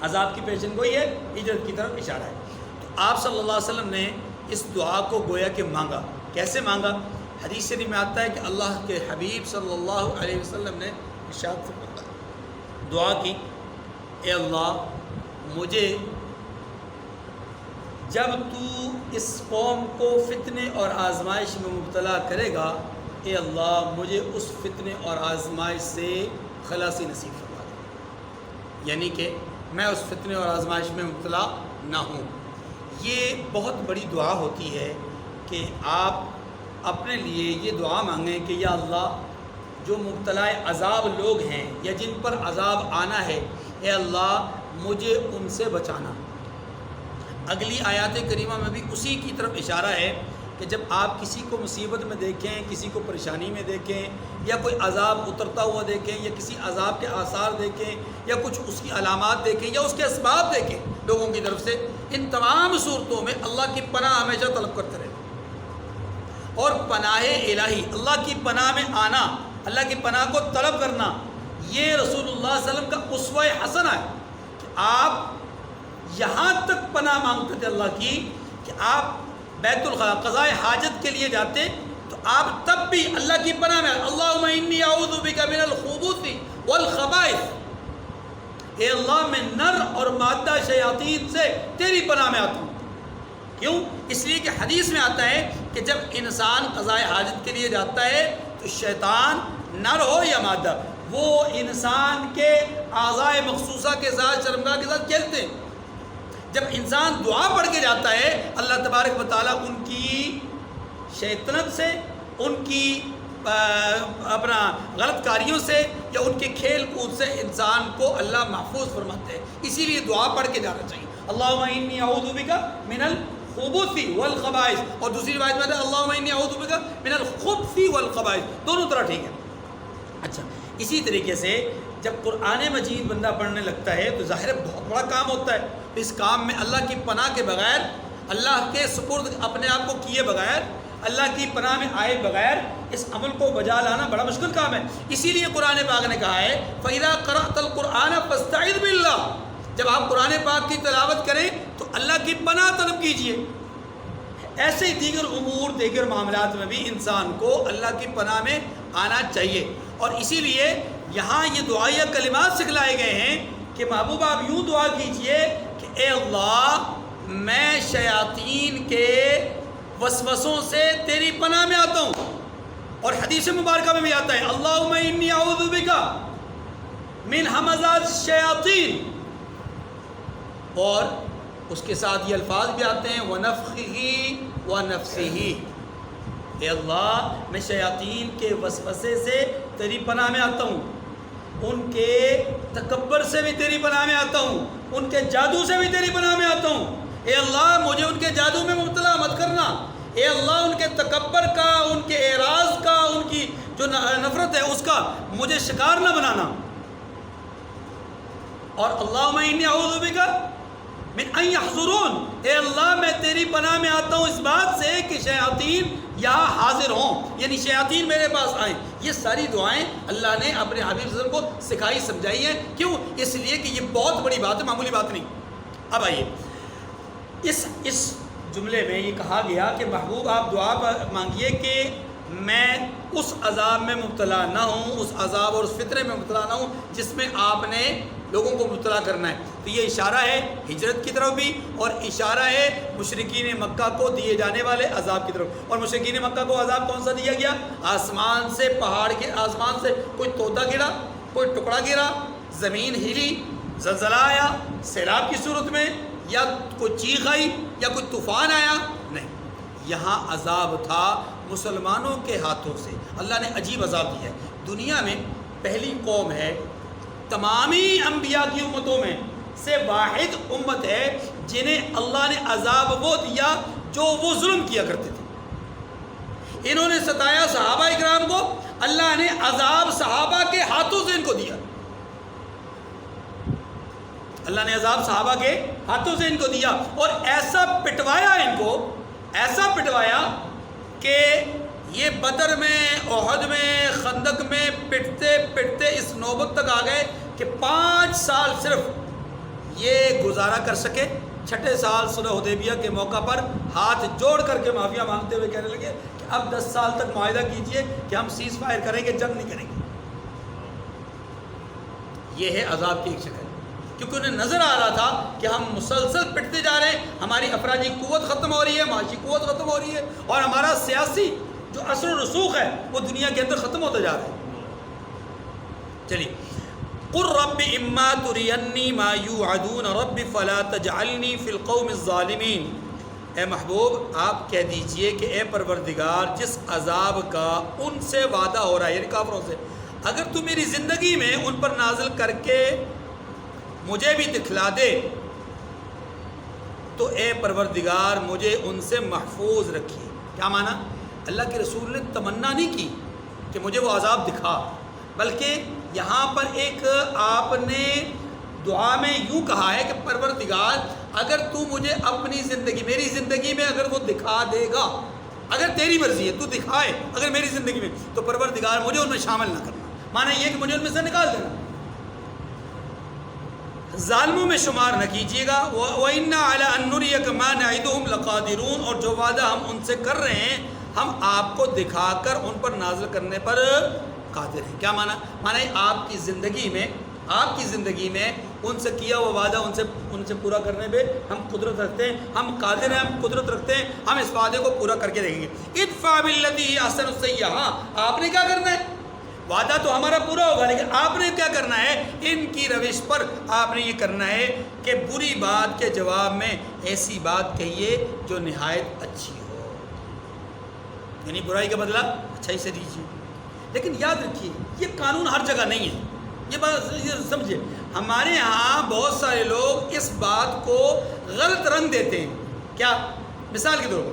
عذاب کی پیشن گوئی ہے، ہجرت کی طرف اشارہ ہے۔ تو آپ صلی اللہ علیہ وسلم نے اس دعا کو گویا کہ مانگا۔ کیسے مانگا؟ حدیث شریف میں آتا ہے کہ اللہ کے حبیب صلی اللہ علیہ وسلم نے ارشاد فرمایا، دعا کی، اے اللہ، مجھے جب تو اس قوم کو فتنے اور آزمائش میں مبتلا کرے گا، اے اللہ مجھے اس فتنے اور آزمائش سے خلاصی نصیب فرما دے، یعنی کہ میں اس فتنے اور آزمائش میں مبتلا نہ ہوں۔ یہ بہت بڑی دعا ہوتی ہے کہ آپ اپنے لیے یہ دعا مانگیں کہ یا اللہ جو مبتلا عذاب لوگ ہیں یا جن پر عذاب آنا ہے، اے اللہ مجھے ان سے بچانا۔ اگلی آیات کریمہ میں بھی اسی کی طرف اشارہ ہے کہ جب آپ کسی کو مصیبت میں دیکھیں، کسی کو پریشانی میں دیکھیں، یا کوئی عذاب اترتا ہوا دیکھیں، یا کسی عذاب کے آثار دیکھیں، یا کچھ اس کی علامات دیکھیں، یا اس کے اسباب دیکھیں لوگوں کی طرف سے، ان تمام صورتوں میں اللہ کی پناہ ہمیشہ طلب کرتے رہیں۔ اور پناہ الہی، اللہ کی پناہ میں آنا، اللہ کی پناہ کو طلب کرنا، یہ رسول اللہ صلی اللہ علیہ وسلم کا اسوہ حسنہ ہے کہ آپ یہاں تک پناہ مانگتے تھے اللہ کی کہ آپ بیت الخلا قضاء حاجت کے لیے جاتے تو آپ تب بھی اللہ کی پناہ میں اللہم انی اعوذ بک من الخبث والخبائث، اے اللہ میں نر اور مادہ شیاطین سے تیری پناہ میں آتا ہوں۔ کیوں؟ اس لیے کہ حدیث میں آتا ہے کہ جب انسان قضاء حاجت کے لیے جاتا ہے تو شیطان نر ہو یا مادہ وہ انسان کے اعضاء مخصوصہ کے ساتھ شرمگاہ کے ساتھ کھیلتے ہیں۔ جب انسان دعا پڑھ کے جاتا ہے اللہ تبارک و تعالیٰ ان کی شیطنت سے، ان کی اپنا غلط کاریوں سے یا ان کے کھیل کود سے انسان کو اللہ محفوظ فرماتے ہیں۔ اسی لیے دعا پڑھ کے جانا چاہیے، اللہم انی اعوذ بک من الخبث والخبائث، اور دوسری روایت میں ہے اللہم انی اعوذ بک من الخبث والخبائث، دونوں طرح ٹھیک ہے۔ اچھا، اسی طریقے سے جب قرآن مجید بندہ پڑھنے لگتا ہے تو ظاہر بہت بڑا کام ہوتا ہے، اس کام میں اللہ کی پناہ کے بغیر، اللہ کے سپرد اپنے آپ کو کیے بغیر، اللہ کی پناہ میں آئے بغیر اس عمل کو بجا لانا بڑا مشکل کام ہے۔ اسی لیے قرآن پاک نے کہا ہے فَإِذَا قَرَأْتَ الْقُرْآنَ فَاسْتَعِذْ بِاللَّهِ، جب آپ قرآن پاک کی تلاوت کریں تو اللہ کی پناہ طلب کیجئے۔ ایسے ہی دیگر امور، دیگر معاملات میں بھی انسان کو اللہ کی پناہ میں آنا چاہیے، اور اسی لیے یہاں یہ دعائیہ کلمات سکھلائے گئے ہیں کہ محبوب آپ یوں دعا کیجئے کہ اے اللہ میں شیاطین کے وسوسوں سے تیری پناہ میں آتا ہوں، اور حدیث مبارکہ میں بھی آتا ہے اللہم انی اعوذ بک من ہمزات الشیاطین، اور اس کے ساتھ یہ الفاظ بھی آتے ہیں وَنَفْخِهِ وَنَفْسِهِ، اے اللہ میں شیاطین کے وسوسے سے تیری پناہ میں آتا ہوں، ان کے تکبر سے بھی تیری پناہ میں آتا ہوں، ان کے جادو سے بھی تیری پناہ میں آتا ہوں، اے اللہ مجھے ان کے جادو میں مبتلا مت کرنا، اے اللہ ان کے تکبر کا، ان کے اعراض کا، ان کی جو نفرت ہے اس کا مجھے شکار نہ بنانا۔ اور اللہم انی اعوذ بک من ان یحضرون، اے اللہ میں تیری پناہ میں آتا ہوں اس بات سے کہ شیاطین یہاں حاضر ہوں، یعنی شیاطین میرے پاس آئیں۔ یہ ساری دعائیں اللہ نے اپنے حبیب صلی اللہ علیہ وسلم کو سکھائی سمجھائی ہیں، کیوں؟ اس لیے کہ یہ بہت بڑی بات ہے، معمولی بات نہیں۔ اب آئیے اس جملے میں یہ کہا گیا کہ محبوب آپ دعا مانگیے کہ میں اس عذاب میں مبتلا نہ ہوں، اس عذاب اور اس فطرے میں مبتلا نہ ہوں جس میں آپ نے لوگوں کو مبتلا کرنا ہے۔ تو یہ اشارہ ہے ہجرت کی طرف بھی، اور اشارہ ہے مشرکین مکہ کو دیے جانے والے عذاب کی طرف۔ اور مشرکین مکہ کو عذاب کون سا دیا گیا؟ آسمان سے، پہاڑ کے آسمان سے کوئی طوطا گرا، کوئی ٹکڑا گرا، زمین ہلی، زلزلہ آیا سیلاب کی صورت میں، یا کوئی چیخ آئی، یا کوئی طوفان آیا، نہیں، یہاں عذاب تھا مسلمانوں کے ہاتھوں سے۔ اللہ نے عجیب عذاب دیا ہے۔ دنیا میں پہلی قوم ہے، تمامی انبیاء کی امتوں میں سے واحد امت ہے جنہیں اللہ نے عذاب وہ دیا جو وہ ظلم کیا کرتے تھے۔ انہوں نے ستایا صحابہ اکرام کو، اللہ نے عذاب صحابہ کے ہاتھوں سے ان کو دیا۔ اللہ نے عذاب صحابہ کے ہاتھوں سے ان کو دیا، اور ایسا پٹوایا ان کو، ایسا پٹوایا کہ یہ بدر میں، احد میں، خندق میں پٹتے پٹتے اس نوبت تک آ گئے کہ 5 سال صرف یہ گزارا کر سکے۔ 6 سال صلح حدیبیہ کے موقع پر ہاتھ جوڑ کر کے معافیا مانگتے ہوئے کہنے لگے کہ اب 10 سال تک معاہدہ کیجئے کہ ہم سیز فائر کریں گے، جنگ نہیں کریں گے۔ یہ ہے عذاب کی ایک شکل، کیونکہ انہیں نظر آ رہا تھا کہ ہم مسلسل پٹتے جا رہے ہیں، ہماری افرادی قوت ختم ہو رہی ہے، معاشی قوت ختم ہو رہی ہے، اور ہمارا سیاسی جو اثر و رسوخ ہے وہ دنیا کے اندر ختم ہوتا جا رہا ہے۔ چلیے، قُل رَبِّ إِمَّا تُرِيَنِّي مَا يُوعَدُونَ رَبِّ فَلَا تَجْعَلْنِي فِي الْقَوْمِ الظَّالِمِينَ، اے محبوب آپ کہہ دیجئے کہ اے پروردگار جس عذاب کا ان سے وعدہ ہو رہا ہے یعنی کافروں سے، اگر تو میری زندگی میں ان پر نازل کر کے مجھے بھی دکھلا دے تو اے پروردگار مجھے ان سے محفوظ رکھیے۔ کیا معنی؟ اللہ کے رسول نے تمنا نہیں کی کہ مجھے وہ عذاب دکھا، بلکہ یہاں پر ایک آپ نے دعا میں یوں کہا ہے کہ پروردگار اگر تو مجھے اپنی زندگی میری زندگی میں اگر وہ دکھا دے گا، اگر تیری مرضی ہے تو دکھائے اگر میری زندگی میں، تو پروردگار مجھے ان میں شامل نہ کرنا، معنی یہ کہ مجھے ان میں سے نکال دینا، ظالموں میں شمار نہ کیجیے گا۔ وَإِنَّا عَلَىٰ أَن نُّرِيَكَ مَا نَعِدُهُمْ لَقَادِرُونَ، اور جو وعدہ ہم ان سے کر رہے ہیں ہم آپ کو دکھا کر ان پر نازل کرنے پر قادر ہیں۔ کیا معنی؟ معنی آپ کی زندگی میں ان سے کیا ہوا وعدہ ان سے پورا کرنے پہ ہم قدرت رکھتے ہیں، ہم قادر ہیں، ہم قدرت رکھتے ہیں، ہم اس وعدے کو پورا کر کے دیکھیں گے۔ ادفع بالذی ہی احسن السیئۃ، ہاں آپ نے کیا کرنا ہے؟ وعدہ تو ہمارا پورا ہوگا، لیکن آپ نے کیا کرنا ہے؟ ان کی روش پر آپ نے یہ کرنا ہے کہ بری بات کے جواب میں ایسی بات کہیے جو نہایت اچھی ہو، یعنی برائی کا بدلہ اچھائی سے دیجیے۔ لیکن یاد رکھیے یہ قانون ہر جگہ نہیں ہے، یہ بات سمجھے۔ ہمارے ہاں بہت سارے لوگ اس بات کو غلط رنگ دیتے ہیں۔ کیا؟ مثال کے طور پر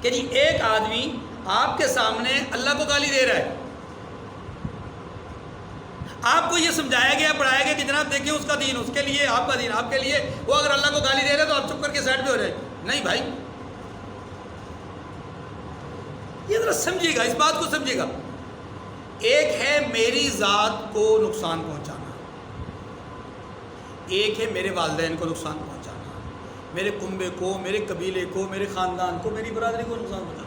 کہ جی ایک آدمی آپ کے سامنے اللہ کو گالی دے رہا ہے، آپ کو یہ سمجھایا گیا پڑھایا گیا کہ جناب دیکھیں اس کا دین اس کے لیے، آپ کا دین آپ کے لیے، وہ اگر اللہ کو گالی دے رہا ہے تو آپ چپ کر کے سائڈ پہ ہو رہے ہیں۔ نہیں بھائی، یہ ذرا سمجھیے گا، اس بات کو سمجھیے گا۔ ایک ہے میری ذات کو نقصان پہنچانا، ایک ہے میرے والدین کو نقصان پہنچانا، میرے کنبے کو، میرے قبیلے کو، میرے خاندان کو، میری برادری کو نقصان پہنچانا۔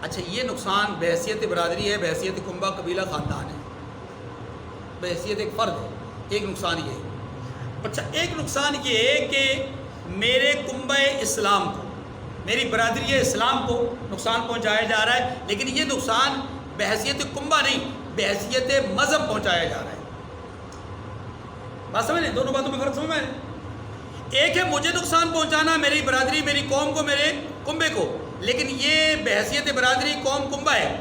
اچھا یہ نقصان بحیثیت برادری ہے، بحیثیت کنبہ قبیلہ خاندان ہے، بحیثیت ایک فرد ہے، ایک نقصان یہ ہے۔ اچھا ایک نقصان یہ ہے کہ میرے کنبہ اسلام کو، میری برادری اسلام کو نقصان پہنچایا جا رہا ہے، لیکن یہ نقصان بحیثیت کنبہ نہیں، بحیثیت مذہب پہنچایا جا رہا ہے۔ بات سمجھ لیں، دونوں باتوں میں فرق سمجھ میں آئے؟ ایک ہے مجھے نقصان پہنچانا، میری برادری میری قوم کو، میرے کنبے کو، لیکن یہ بحیثیت برادری قوم کنبہ ہے۔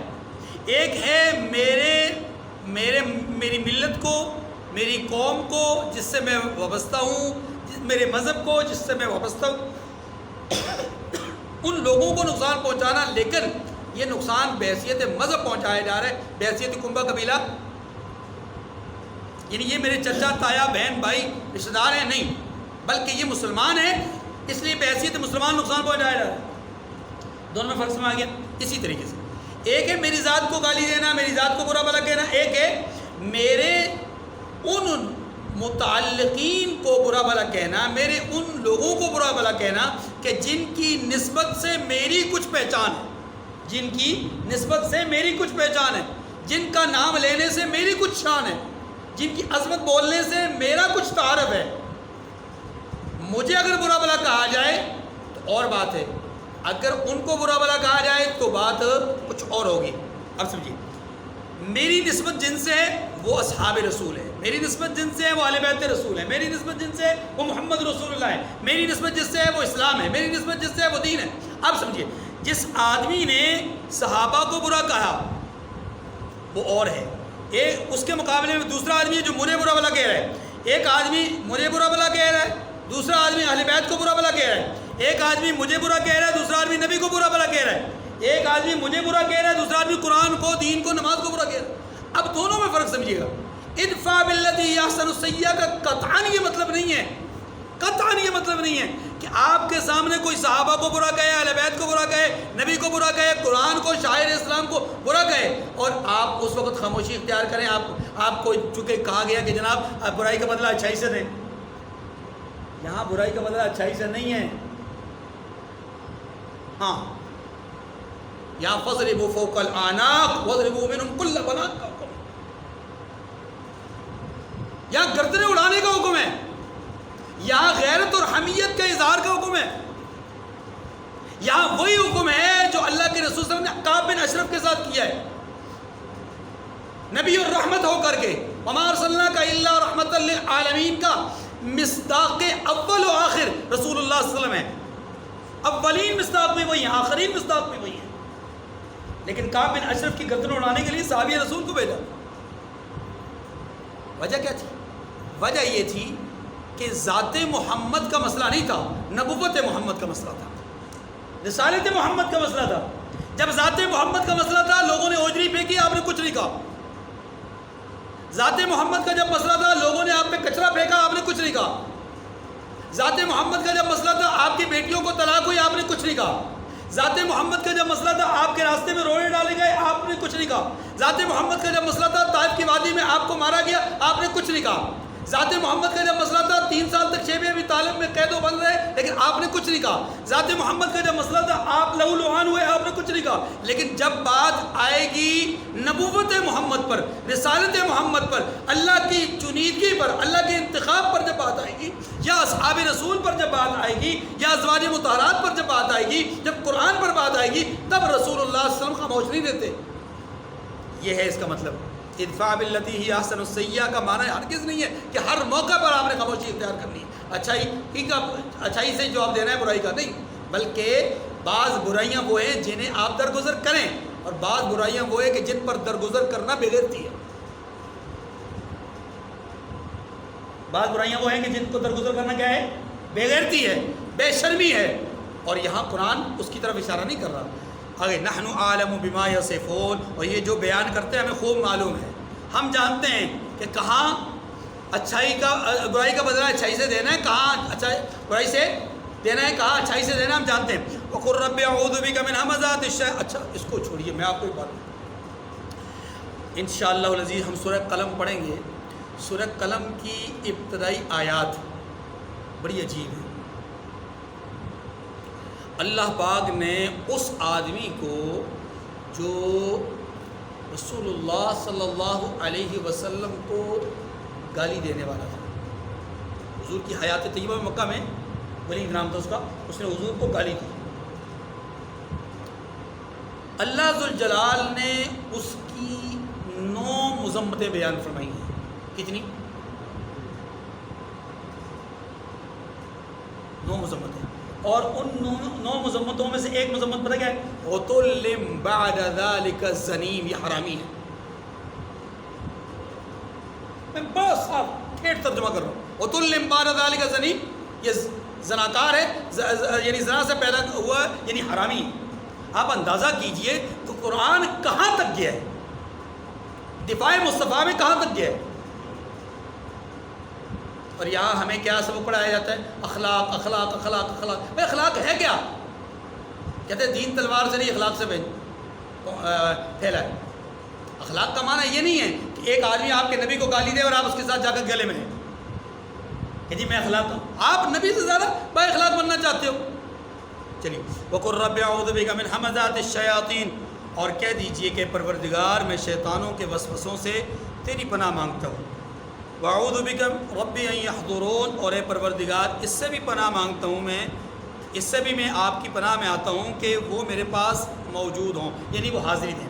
ایک ہے میری ملت کو، میری قوم کو جس سے میں وابستہ ہوں، میرے مذہب کو جس سے میں وابستہ ہوں، ان لوگوں کو نقصان پہنچانا، لیکن یہ نقصان بحیثیت مذہب پہنچایا جا رہا ہے، بحیثیت کنبہ قبیلہ، یعنی یہ میرے چچا تایا بہن بھائی رشتہ دار ہیں نہیں، بلکہ یہ مسلمان ہیں، اس لیے بحیثیت مسلمان نقصان پہنچایا جا رہا ہے۔ دونوں میں فرق سمجھ آ گیا؟ اسی طریقے سے ایک ہے میری ذات کو گالی دینا، میری ذات کو برا بھلا کہنا، ایک ہے میرے ان متعلقین کو برا بھلا کہنا، میرے ان لوگوں کو برا بھلا کہنا کہ جن کی نسبت سے میری کچھ پہچان ہے، جن کی نسبت سے میری کچھ پہچان ہے، جن کا نام لینے سے میری کچھ شان ہے، جن کی عظمت بولنے سے میرا کچھ تعارف ہے۔ مجھے اگر برا بھلا کہا جائے تو اور بات ہے، اگر ان کو برا بھلا کہا جائے تو بات کچھ اور ہوگی۔ اب سمجھیے، میری نسبت جن سے ہے وہ اصحاب رسول ہے، میری نسبت جن سے ہے وہ اہل بیت رسول ہے، میری نسبت جن سے ہے وہ محمد رسول اللہ ہے، میری نسبت جس سے ہے وہ اسلام ہے، میری نسبت جس سے ہے وہ دین ہے۔ اب سمجھیے، جس آدمی نے صحابہ کو برا کہا وہ اور ہے، ایک اس کے مقابلے میں دوسرا آدمی ہے جو مجھے برا بھلا کہہ رہا ہے۔ ایک آدمی مجھے برا بھلا کہہ رہا ہے، دوسرا آدمی اہل بیت کو برا بھلا کہہ رہا ہے۔ ایک آدمی مجھے برا کہہ رہا ہے، دوسرا آدمی نبی کو برا بھلا کہہ رہا ہے۔ ایک آدمی مجھے برا کہہ رہا ہے، دوسرا آدمی قرآن کو، دین کو، نماز کو برا کہہ رہا ہے۔ اب دونوں میں فرق سمجھیے گا۔ ادفع بالذی ہی احسن السیئۃ کا قطعاً یہ مطلب نہیں ہے، قطعاً یہ مطلب نہیں ہے کہ آپ کے سامنے کوئی صحابہ کو برا کہے، اہل بیت کو برا کہے، نبی کو برا کہے، قرآن کو، شاعر اسلام کو برا کہے اور آپ اس وقت خاموشی اختیار کریں۔ آپ کو چونکہ کہا گیا کہ جناب آپ برائی کا بدلہ اچھائی سے دیں، یہاں برائی کا بدلہ اچھائی سے نہیں ہے۔ ہاں، یہاں فضربوا فوق الاعناق واضربوا منهم كل بنان، یہاں گردنیں اڑانے کا حکم ہے، یہاں غیرت اور حمیت کا اظہار کا حکم ہے، یہاں وہی حکم ہے جو اللہ کے رسول صلی اللہ علیہ وسلم نے کعب بن اشرف کے ساتھ کیا ہے، نبی اور رحمت ہو کر کے، وما ارسلناک الا رحمۃ للعالمین کا مصداق اول و آخر رسول اللہ صلی اللہ علیہ وسلم ہے. اولین مصداق بھی وہی ہیں، آخرین مصداق بھی وہی ہیں. لیکن کعب بن اشرف کی گردن اڑانے کے لیے صحابی رسول کو بھیجا. وجہ کیا تھی؟ وجہ یہ تھی کہ ذات محمد کا مسئلہ نہیں تھا، نبوت محمد کا مسئلہ تھا، رسالت محمد کا مسئلہ تھا. جب ذات محمد کا مسئلہ تھا لوگوں نے اوجری پھینکی، آپ نے کچھ نہیں کہا. ذات محمد کا جب مسئلہ تھا لوگوں نے آپ پہ کچرا پھینکا، آپ نے کچھ نہیں کہا. ذات محمد کا جب مسئلہ تھا آپ کی بیٹیوں کو طلاق ہوئی، آپ نے کچھ نہیں کہا. ذات محمد کا جب مسئلہ تھا آپ کے راستے میں روڑے ڈالے گئے، آپ نے کچھ نہیں کہا. ذات محمد کا جب مسئلہ تھا طائف کی وادی میں آپ کو مارا گیا، آپ نے کچھ نہیں کہا. ذات محمد کا جب مسئلہ تھا 3 سال تک شیب ابی طالب میں قید و بند رہے، لیکن آپ نے کچھ نہیں کہا. ذات محمد کا جب مسئلہ تھا آپ لہو لعان ہوئے، آپ نے کچھ نہیں کہا. لیکن جب بات آئے گی نبوت محمد پر، رسالت محمد پر، اللہ کی چنیدگی پر، اللہ کے انتخاب پر جب بات آئے گی، یا اصحاب رسول پر جب بات آئے گی، یا ازواج مطہرات پر جب بات آئے گی، جب قرآن پر بات آئے گی، تب رسول اللہ صلی اللہ علیہ وسلم خاموش نہیں رہتے. یہ ہے اس کا مطلب. ادفع باللتی ہی احسن السیئہ کا معنی ہرگز نہیں ہے کہ ہر موقع پر آپ نے خاموشی اختیار کرنی ہے، اچھائی سے جواب دینا ہے، برائی کا نہیں. بلکہ بعض برائیاں وہ ہیں جنہیں آپ درگزر کریں، اور بعض برائیاں وہ ہیں کہ جن پر درگزر کرنا بےغیرتی ہے. بعض برائیاں وہ ہیں کہ جن کو درگزر کرنا کیا ہے؟ بےغیرتی ہے، بے شرمی ہے. اور یہاں قرآن اس کی طرف اشارہ نہیں کر رہا. آگے نحن عالم بما یصفون، اور یہ جو بیان کرتے ہیں ہمیں خوب معلوم ہے، ہم جانتے ہیں کہ کہاں برائی کا بدلہ اچھائی سے دینا ہے، کہاں برائی سے دینا ہے، کہاں اچھائی سے دینا ہے، ہم جانتے ہیں. وقل رب اعوذ بک من همزات الشیاطین. اچھا اس کو چھوڑیے، میں آپ کو ایک بات انشاءاللہ العزیز ہم سورہ قلم پڑھیں گے. سورہ قلم کی ابتدائی آیات بڑی عجیب ہے. اللہ پاک نے اس آدمی کو جو رسول اللہ صلی اللہ علیہ وسلم کو گالی دینے والا تھا، حضور کی حیات طیبہ میں مکہ میں ولید نام تھا اس کا، اس نے حضور کو گالی دی. اللہ ذوالجلال نے اس کی 9 مذمتیں بیان فرمائی ہیں. کتنی؟ 9 مذمتیں. اور ان 9 مذمتوں میں سے ایک مذمت پتہ کیا ہے؟ عُتُلٍّ بَعْدَ ذَلِكَ زَنِيمٌ. یہ حرامی ہے. میں بہت صاف ٹھیٹ ترجمہ کر رہا ہوں. عُتُلٍّ بَعْدَ ذَلِكَ زَنِيمٌ، یہ زناکار ہے، یعنی زنا سے پیدا ہوا ہے، یعنی حرامی ہے. آپ اندازہ کیجئے کہ قرآن کہاں تک گیا ہے، دفاع مصطفیٰ میں کہاں تک گیا ہے. اور یہاں ہمیں کیا سبق پڑھایا جاتا ہے؟ اخلاق اخلاق اخلاق اخلاق. بھائی اخلاق ہے کیا؟ کہتے ہیں دین تلوار سے نہیں، اخلاق سے پھیلا ہے. اخلاق کا معنی یہ نہیں ہے کہ ایک آدمی آپ کے نبی کو گالی دے اور آپ اس کے ساتھ جا کر گلے ملیں کہ جی میں اخلاق ہوں. آپ نبی سے زیادہ با اخلاق بننا چاہتے ہو. چلیے وَقُلْ رَبِّ أَعُوذُ بِكَ مِنْ هَمَزَاتِ الشَّيَاطِينِ، اور کہہ دیجئے کہ پروردگار میں شیطانوں کے وسوسوں سے تیری پناہ مانگتا ہوں. وَأَعُوذُ بِكَ رَبِّ أَن يَحْضُرُونَ، اور اے پروردگار اس سے بھی پناہ مانگتا ہوں، میں اس سے بھی میں آپ کی پناہ میں آتا ہوں کہ وہ میرے پاس موجود ہوں، یعنی وہ حاضر دیں،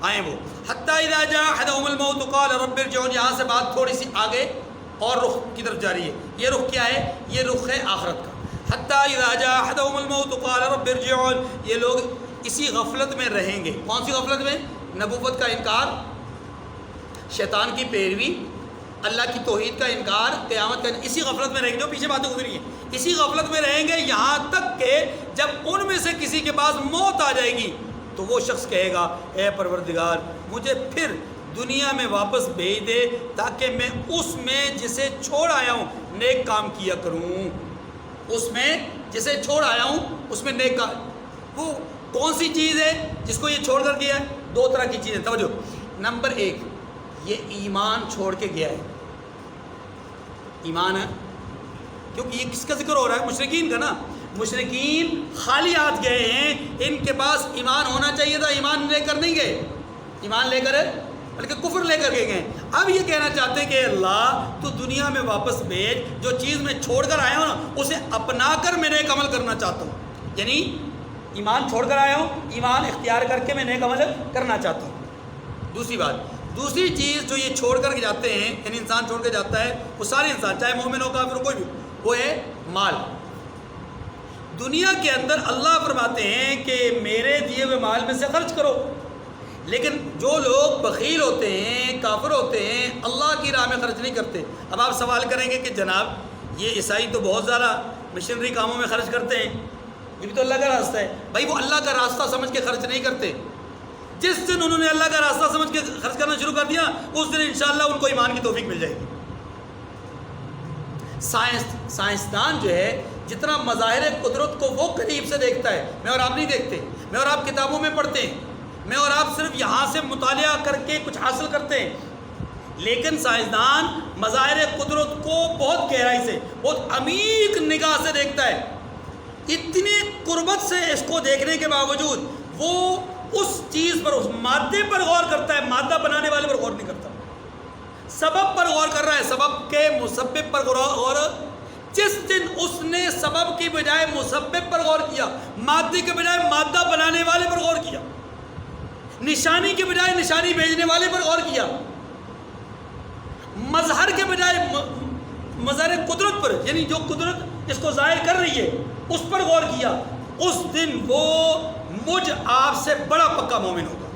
آئیں وہ. حَتَّى إِذَا جَاءَ أَحَدَهُمُ الْمَوْتُ قَالَ رَبِّ ارْجِعُونِ. یہاں سے بات تھوڑی سی آگے اور رخ کی طرف جاری ہے. یہ رخ کیا ہے؟ یہ رخ ہے آخرت کا. حَتَّى إِذَا جَاءَ أَحَدَهُمُ الْمَوْتُ قَالَ رَبِّ ارْجِعُونِ. یہ لوگ اسی غفلت میں رہیں گے. کون سی غفلت میں؟ نبوت کا انکار، شیطان کی پیروی، اللہ کی توحید کا انکار، قیامت کا انکار. اسی غفلت میں رہیں گے جو پیچھے باتیں گزری ہیں. اسی غفلت میں رہیں گے یہاں تک کہ جب ان میں سے کسی کے پاس موت آ جائے گی تو وہ شخص کہے گا اے پروردگار مجھے پھر دنیا میں واپس بھیج دے تاکہ میں اس میں جسے چھوڑ آیا ہوں نیک کام کیا کروں. اس میں جسے چھوڑ آیا ہوں اس میں نیک کام. وہ کون سی چیز ہے جس کو یہ چھوڑ کر گیا ہے؟ 2 طرح کی چیزیں. توجہ. نمبر 1، یہ ایمان چھوڑ کے گیا ہے. ایمان ہے کیونکہ یہ کس کا ذکر ہو رہا ہے؟ مشرکین کا نا. مشرکین خالی ہاتھ گئے ہیں، ان کے پاس ایمان ہونا چاہیے تھا، ایمان لے کر نہیں گئے. ایمان لے کر بلکہ کفر لے کر گئے. اب یہ کہنا چاہتے ہیں کہ اللہ تو دنیا میں واپس بھیج، جو چیز میں چھوڑ کر آیا ہوں نا اسے اپنا کر میں نیک عمل کرنا چاہتا ہوں. یعنی ایمان چھوڑ کر آیا ہوں، ایمان اختیار کر کے میں نیک عمل کرنا چاہتا ہوں. دوسری بات دوسری چیز جو یہ چھوڑ کر کے جاتے ہیں، یعنی انسان چھوڑ کے جاتا ہے، وہ سارے انسان چاہے مومن ہو کافر ہو کوئی بھی، وہ ہے مال۔ دنیا کے اندر اللہ فرماتے ہیں کہ میرے دیے ہوئے مال میں سے خرچ کرو، لیکن جو لوگ بخیل ہوتے ہیں، کافر ہوتے ہیں، اللہ کی راہ میں خرچ نہیں کرتے۔ اب آپ سوال کریں گے کہ جناب یہ عیسائی تو بہت زیادہ مشنری کاموں میں خرچ کرتے ہیں، یہ بھی تو اللہ کا راستہ ہے۔ بھائی وہ اللہ کا راستہ سمجھ کے خرچ نہیں کرتے، جس دن انہوں نے اللہ کا راستہ سمجھ کے خرچ کرنا شروع کر دیا اس دن انشاءاللہ ان کو ایمان کی توفیق مل جائے گی۔ سائنسدان جو ہے جتنا مظاہر قدرت کو وہ قریب سے دیکھتا ہے، میں اور آپ نہیں دیکھتے، میں اور آپ کتابوں میں پڑھتے ہیں، میں اور آپ صرف یہاں سے مطالعہ کر کے کچھ حاصل کرتے ہیں، لیکن سائنسدان مظاہر قدرت کو بہت گہرائی سے، بہت عمیق نگاہ سے دیکھتا ہے۔ اتنی قربت سے اس کو دیکھنے کے باوجود وہ اس چیز پر، اس مادے پر غور کرتا ہے، مادہ بنانے والے پر غور نہیں کرتا، سبب پر غور کر رہا ہے، سبب کے مسبب پر غور۔ جس دن اس نے سبب کی بجائے مسبب پر غور کیا، مادے کے بجائے مادہ بنانے والے پر غور کیا، نشانی کے بجائے نشانی بھیجنے والے پر غور کیا، مظہر کے بجائے مظہر قدرت پر، یعنی جو قدرت اس کو ظاہر کر رہی ہے اس پر غور کیا، اس دن وہ مجھ آپ سے بڑا پکا مومن ہوگا۔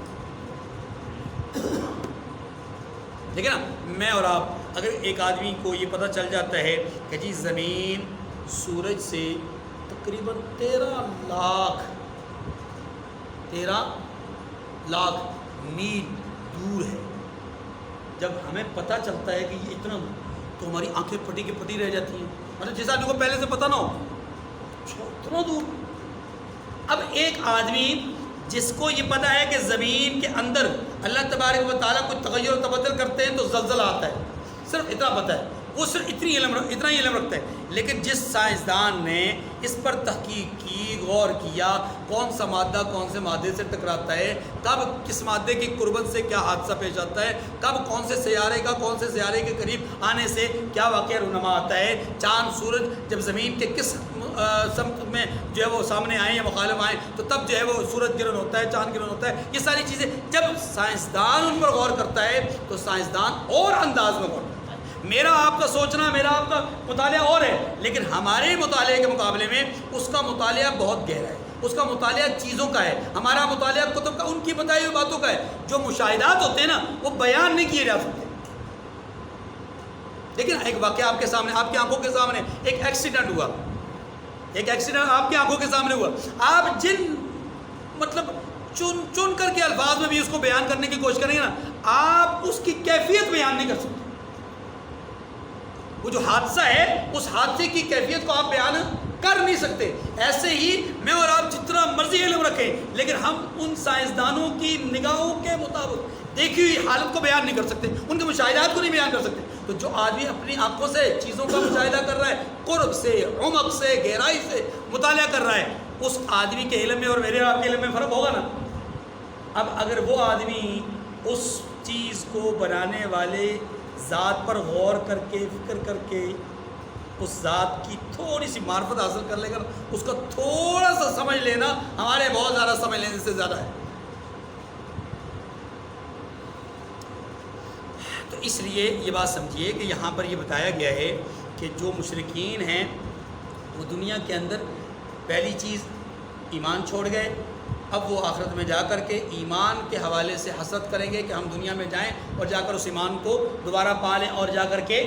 دیکھیں نا، میں اور آپ اگر ایک آدمی کو یہ پتہ چل جاتا ہے کہ جی زمین سورج سے تقریباً 13 لاکھ میل دور ہے، جب ہمیں پتہ چلتا ہے کہ یہ اتنا دور، تو ہماری آنکھیں پھٹی کی پھٹی رہ جاتی ہیں، مطلب جس آدمی کو پہلے سے پتہ نہ ہو اتنا دور۔ اب ایک آدمی جس کو یہ پتہ ہے کہ زمین کے اندر اللہ تبارک و تعالیٰ کوئی تغیر و تبدل کرتے ہیں تو زلزلہ آتا ہے، صرف اتنا پتہ ہے، وہ صرف اتنا ہی علم رکھتا ہے۔ لیکن جس سائنسدان نے اس پر تحقیق کی، غور کیا، کون سا مادہ کون سے مادے سے ٹکراتا ہے، کب کس مادے کی قربت سے کیا حادثہ پیش آتا ہے، کب کون سے سیارے کا کون سے سیارے کے قریب آنے سے کیا واقعہ رونما آتا ہے، چاند سورج جب زمین کے کس سمت میں جو ہے وہ سامنے آئیں یا مخالف آئیں تو تب جو ہے وہ سورج گرہن ہوتا ہے، چاند گرہن ہوتا ہے، یہ ساری چیزیں جب سائنسدان ان پر غور کرتا ہے تو سائنسدان اور انداز میں غور کرتا ہے۔ میرا آپ کا سوچنا، میرا آپ کا مطالعہ اور ہے، لیکن ہمارے مطالعے کے مقابلے میں اس کا مطالعہ بہت گہرا ہے، اس کا مطالعہ چیزوں کا ہے، ہمارا مطالعہ کتب کا، ان کی بتائی ہوئی باتوں کا ہے۔ جو مشاہدات ہوتے ہیں نا وہ بیان نہیں کیے جا سکتے۔ لیکن ایک واقعہ آپ کے سامنے، آپ کی آنکھوں کے سامنے ایک ایکسیڈنٹ ہوا، ایک ایکسیڈنٹ آپ کی آنکھوں کے سامنے ہوا، آپ جن مطلب چن کر کے الفاظ میں بھی اس کو بیان کرنے کی کوشش کریں گے نا، آپ اس کی کیفیت بیان نہیں کر سکتے۔ وہ جو حادثہ ہے اس حادثے کی کیفیت کو آپ بیان کر نہیں سکتے۔ ایسے ہی میں اور آپ جتنا مرضی علم رکھیں لیکن ہم ان سائنسدانوں کی نگاہوں کے مطابق دیکھی ہوئی حالت کو بیان نہیں کر سکتے، ان کے مشاہدات کو نہیں بیان کر سکتے۔ تو جو آدمی اپنی آنکھوں سے چیزوں کا مشاہدہ کر رہا ہے، قرب سے، عمق سے، گہرائی سے مطالعہ کر رہا ہے، اس آدمی کے علم میں اور میرے آپ کے علم میں فرق ہوگا نا۔ اب اگر وہ آدمی اس چیز کو بنانے والے ذات پر غور کر کے، فکر کر کے اس ذات کی تھوڑی سی معرفت حاصل کر لے کر اس کا تھوڑا سا سمجھ لینا ہمارے بہت زیادہ سمجھ لینے سے زیادہ ہے۔ تو اس لیے یہ بات سمجھیے کہ یہاں پر یہ بتایا گیا ہے کہ جو مشرکین ہیں وہ دنیا کے اندر پہلی چیز ایمان چھوڑ گئے، اب وہ آخرت میں جا کر کے ایمان کے حوالے سے حسرت کریں گے کہ ہم دنیا میں جائیں اور جا کر اس ایمان کو دوبارہ پا لیں اور جا کر کے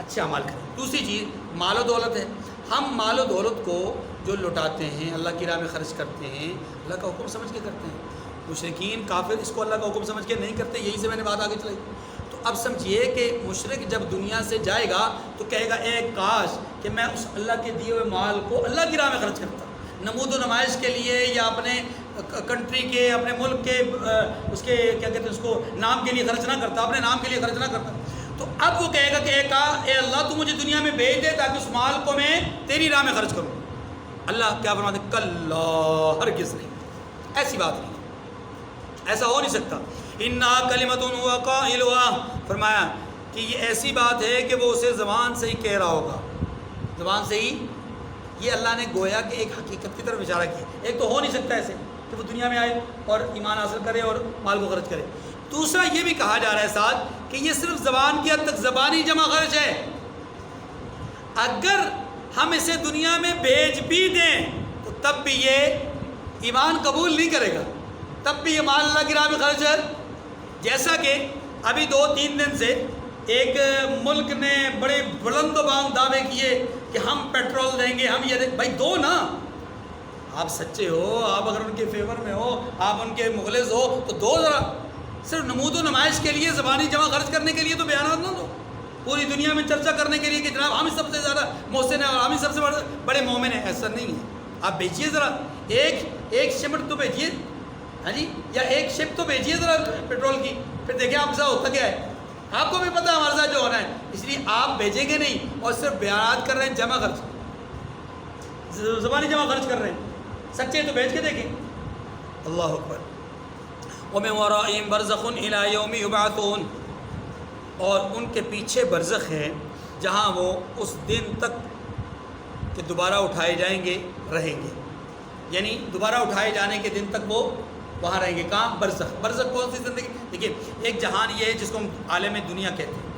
اچھے اعمال کریں۔ دوسری چیز مال و دولت ہے، ہم مال و دولت کو جو لٹاتے ہیں، اللہ کی راہ میں خرچ کرتے ہیں، اللہ کا حکم سمجھ کے کرتے ہیں۔ مشرکین کافر اس کو اللہ کا حکم سمجھ کے نہیں کرتے، یہی سے میں نے بات آگے چلائی۔ تو اب سمجھیے کہ مشرک جب دنیا سے جائے گا تو کہے گا اے کاش کہ میں اس اللہ کے دیے ہوئے مال کو اللہ کی راہ میں خرچ کرتا، نمود و نمائش کے لیے یا اپنے کنٹری کے، اپنے ملک کے، اس کے کیا کہتے ہیں اس کو نام کے لیے خرچ نہ کرتا، اپنے نام کے لیے خرچ نہ کرتا۔ تو اب وہ کہے گا کہ اے اللہ تو مجھے دنیا میں بھیج دے تاکہ اس مال کو میں تیری راہ میں خرچ کروں۔ اللہ کیا فرماتے ہیں؟ کلا، ہرگز نہیں، ایسی بات نہیں، ایسا ہو نہیں سکتا۔ اِنَّا کَلِمَةٌ هُوَ قَائِلُهَا، فرمایا کہ یہ ایسی بات ہے کہ وہ اسے زبان سے ہی کہہ رہا ہوگا، زبان سے ہی۔ یہ اللہ نے گویا کہ ایک حقیقت کی طرف اشارہ کیا۔ ایک تو ہو نہیں سکتا ایسے کہ وہ دنیا میں آئے اور ایمان حاصل کرے اور مال کو خرچ کرے، دوسرا یہ بھی کہا جا رہا ہے ساتھ کہ یہ صرف زبان کی حد تک زبانی جمع خرچ ہے. اگر ہم اسے دنیا میں بھیج بھی دیں تو تب بھی یہ ایمان قبول نہیں کرے گا, تب بھی یہ مال اللہ کی راہ میں خرچ ہے. جیسا کہ ابھی 2-3 دن سے ایک ملک نے بڑے بلند و بانگ دعوے کیے کہ ہم پیٹرول دیں گے, ہم یہ بھائی دو نا, آپ سچے ہو, آپ اگر ان کے فیور میں ہو, آپ ان کے مخلص ہو تو دو ذرا. صرف نمود و نمائش کے لیے, زبانی جمع خرچ کرنے کے لیے تو بیانات نہ دو, پوری دنیا میں چرچا کرنے کے لیے کہ جناب ہم سب سے زیادہ محسن ہیں اور ہم سب سے بڑے مومن ہیں. ایسا نہیں ہے. آپ بھیجیے ذرا ایک شمٹ تو بھیجیے, ہاں جی, یا ایک شپ تو بھیجیے ذرا پیٹرول کی, پھر دیکھیں آپ کے ساتھ ہوتا کیا ہے. آپ کو بھی پتہ ہے ہمارے ساتھ جو ہونا ہے, اس لیے آپ بھیجیں گے نہیں اور صرف بیانات کر رہے ہیں, جمع خرچ, زبانی جمع خرچ کر رہے ہیں. سچے تو بھیج کے دیکھیں. اللہ اکبر. وَمِن وَرَائِهِمْ بَرْزَخٌ إِلَىٰ يَوْمِ يُبْعَثُونَ, اور ان کے پیچھے برزخ ہے جہاں وہ اس دن تک کہ دوبارہ اٹھائے جائیں گے رہیں گے. یعنی دوبارہ اٹھائے جانے کے دن تک وہ وہاں رہیں گے. کہاں؟ برزخ. برزخ کون سی زندگی؟ دیکھیے, ایک جہان یہ ہے جس کو ہم عالم دنیا کہتے ہیں,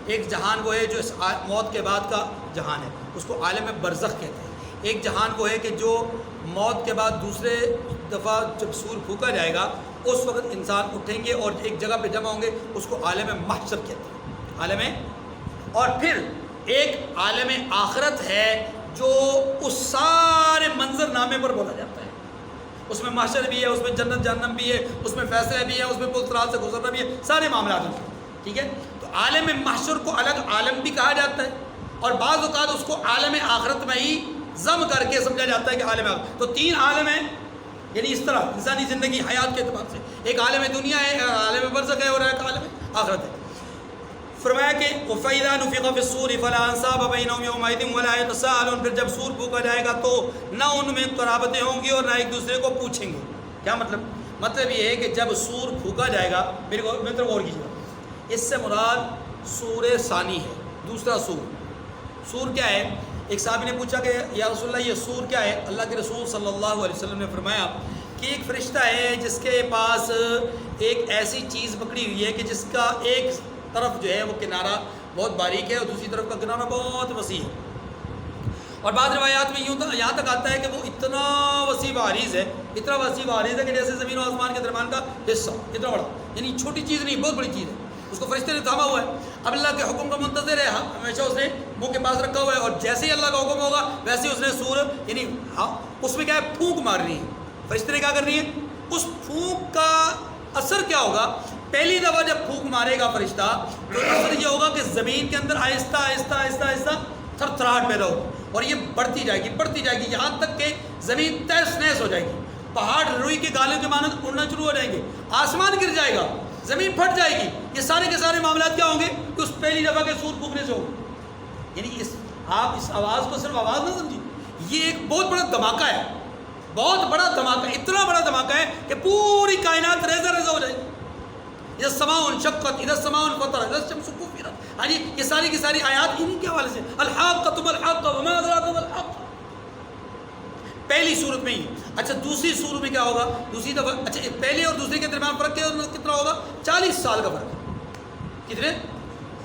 ایک جہان وہ ہے جو اس موت کے بعد کا جہان ہے, اس کو عالم برزخ کہتے ہیں. ایک جہان وہ ہے کہ جو موت کے بعد دوسرے دفعہ جب سور پھونکا جائے گا اس وقت انسان اٹھیں گے اور ایک جگہ پہ جمع ہوں گے, اس کو عالم محشر کہتے ہیں. عالم. اور پھر ایک عالم آخرت ہے جو اس سارے منظر نامے پر بولا جاتا ہے. اس میں محشر بھی ہے, اس میں جنت جہنم بھی ہے, اس میں فیصلے بھی ہیں, اس میں پل صراط سے گزرنا بھی ہے, سارے معاملات ہیں. ٹھیک ہے. تو عالم محشر کو الگ عالم بھی کہا جاتا ہے, اور بعض اوقات اس کو عالم آخرت میں ہی ضم کر کے سمجھا جاتا ہے کہ عالم آخرت. تو 3 عالم ہیں, یعنی اس طرح انسانی زندگی حیات کے اعتبار سے ایک عالم دنیا ہے, عالم برزخ ہے, اور ایک عالم آخرت ہے. فرمایا کہ وَفَإِذَا نُفِخَ فِي الصُّورِ فَلَا أَنْسَابَ بَيْنَهُمْ يَوْمَئِذٍ وَلَا يَتَسَاءَلُونَ. پھر جب سور پھونکا جائے گا تو نہ ان میں قرابتیں ہوں گی اور نہ ایک دوسرے کو پوچھیں گے. کیا مطلب؟ مطلب یہ ہے کہ جب سور پھونکا جائے گا, میری طرف غور کیجیے, اس سے مراد سور ثانی ہے, دوسرا سور. سور کیا ہے؟ ایک صحابی نے پوچھا کہ یا رسول اللہ یہ سور کیا ہے؟ اللہ کے رسول صلی اللہ علیہ وسلم نے فرمایا کہ ایک فرشتہ ہے جس کے پاس ایک ایسی چیز پکڑی ہوئی ہے کہ جس کا ایک طرف جو ہے وہ کنارہ بہت باریک ہے اور دوسری طرف کا کنارہ بہت وسیع ہے. اور بعض روایات میں یہاں تک آتا ہے کہ وہ اتنا وسیع و عریض ہے, اتنا وسیع و عریض ہے کہ جیسے زمین و آسمان کے درمیان کا حصہ, اتنا بڑا, یعنی چھوٹی چیز نہیں, بہت بڑی چیز ہے. اس کو فرشتے نے تھاما ہوا ہے, اب اللہ کے حکم کا منتظر ہے, ہمیشہ اس نے منہ کے پاس رکھا ہوا ہے, اور جیسے ہی اللہ کا حکم ہوگا ویسے ہی اس نے سور, یعنی اس میں کیا ہے, پھونک مارنی ہے. فرشتے نے کیا کرنی ہے, اس پھونک کا اثر کیا ہوگا؟ پہلی دفعہ جب پھونک مارے گا فرشتہ تو اثر یہ ہوگا کہ زمین کے اندر آہستہ آہستہ آہستہ آہستہ تھر تھراہٹ پیدا ہوگی, اور یہ بڑھتی جائے گی یہاں تک کہ زمین تہس نہس ہو جائے گی. پہاڑ روئی کے گالوں کے مانند اڑنا شروع ہو جائیں گے, آسمان گر جائے گا, زمین پھٹ جائے گی. یہ سارے کے سارے معاملات کیا ہوں گے کہ اس پہلی دفعہ کے سور پھونکنے سے ہوں گے. یعنی آپ اس آواز کو صرف آواز نہ سمجھیے, یہ ایک بہت بڑا دھماکہ ہے, بہت بڑا دھماکہ, اتنا بڑا دھماکہ ہے کہ پوری کائنات ریزہ ریزہ ہو جائے گی. یہ السماء انشقت, اذا السماء انفطرت, اذا الشمس كورت. ہاں جی, یہ ساری کی ساری آیات انہی کے حوالے سے, الحاقۃ ما الحاقۃ وما ادراک ما الحاقۃ, پہلی صورت میں ہی. اچھا دوسری صورت میں کیا ہوگا؟ دوسری دفعہ, اچھا پہلے اور دوسرے کے درمیان فرق کتنا ہوگا؟ 40 سال کا فرق. کتنے؟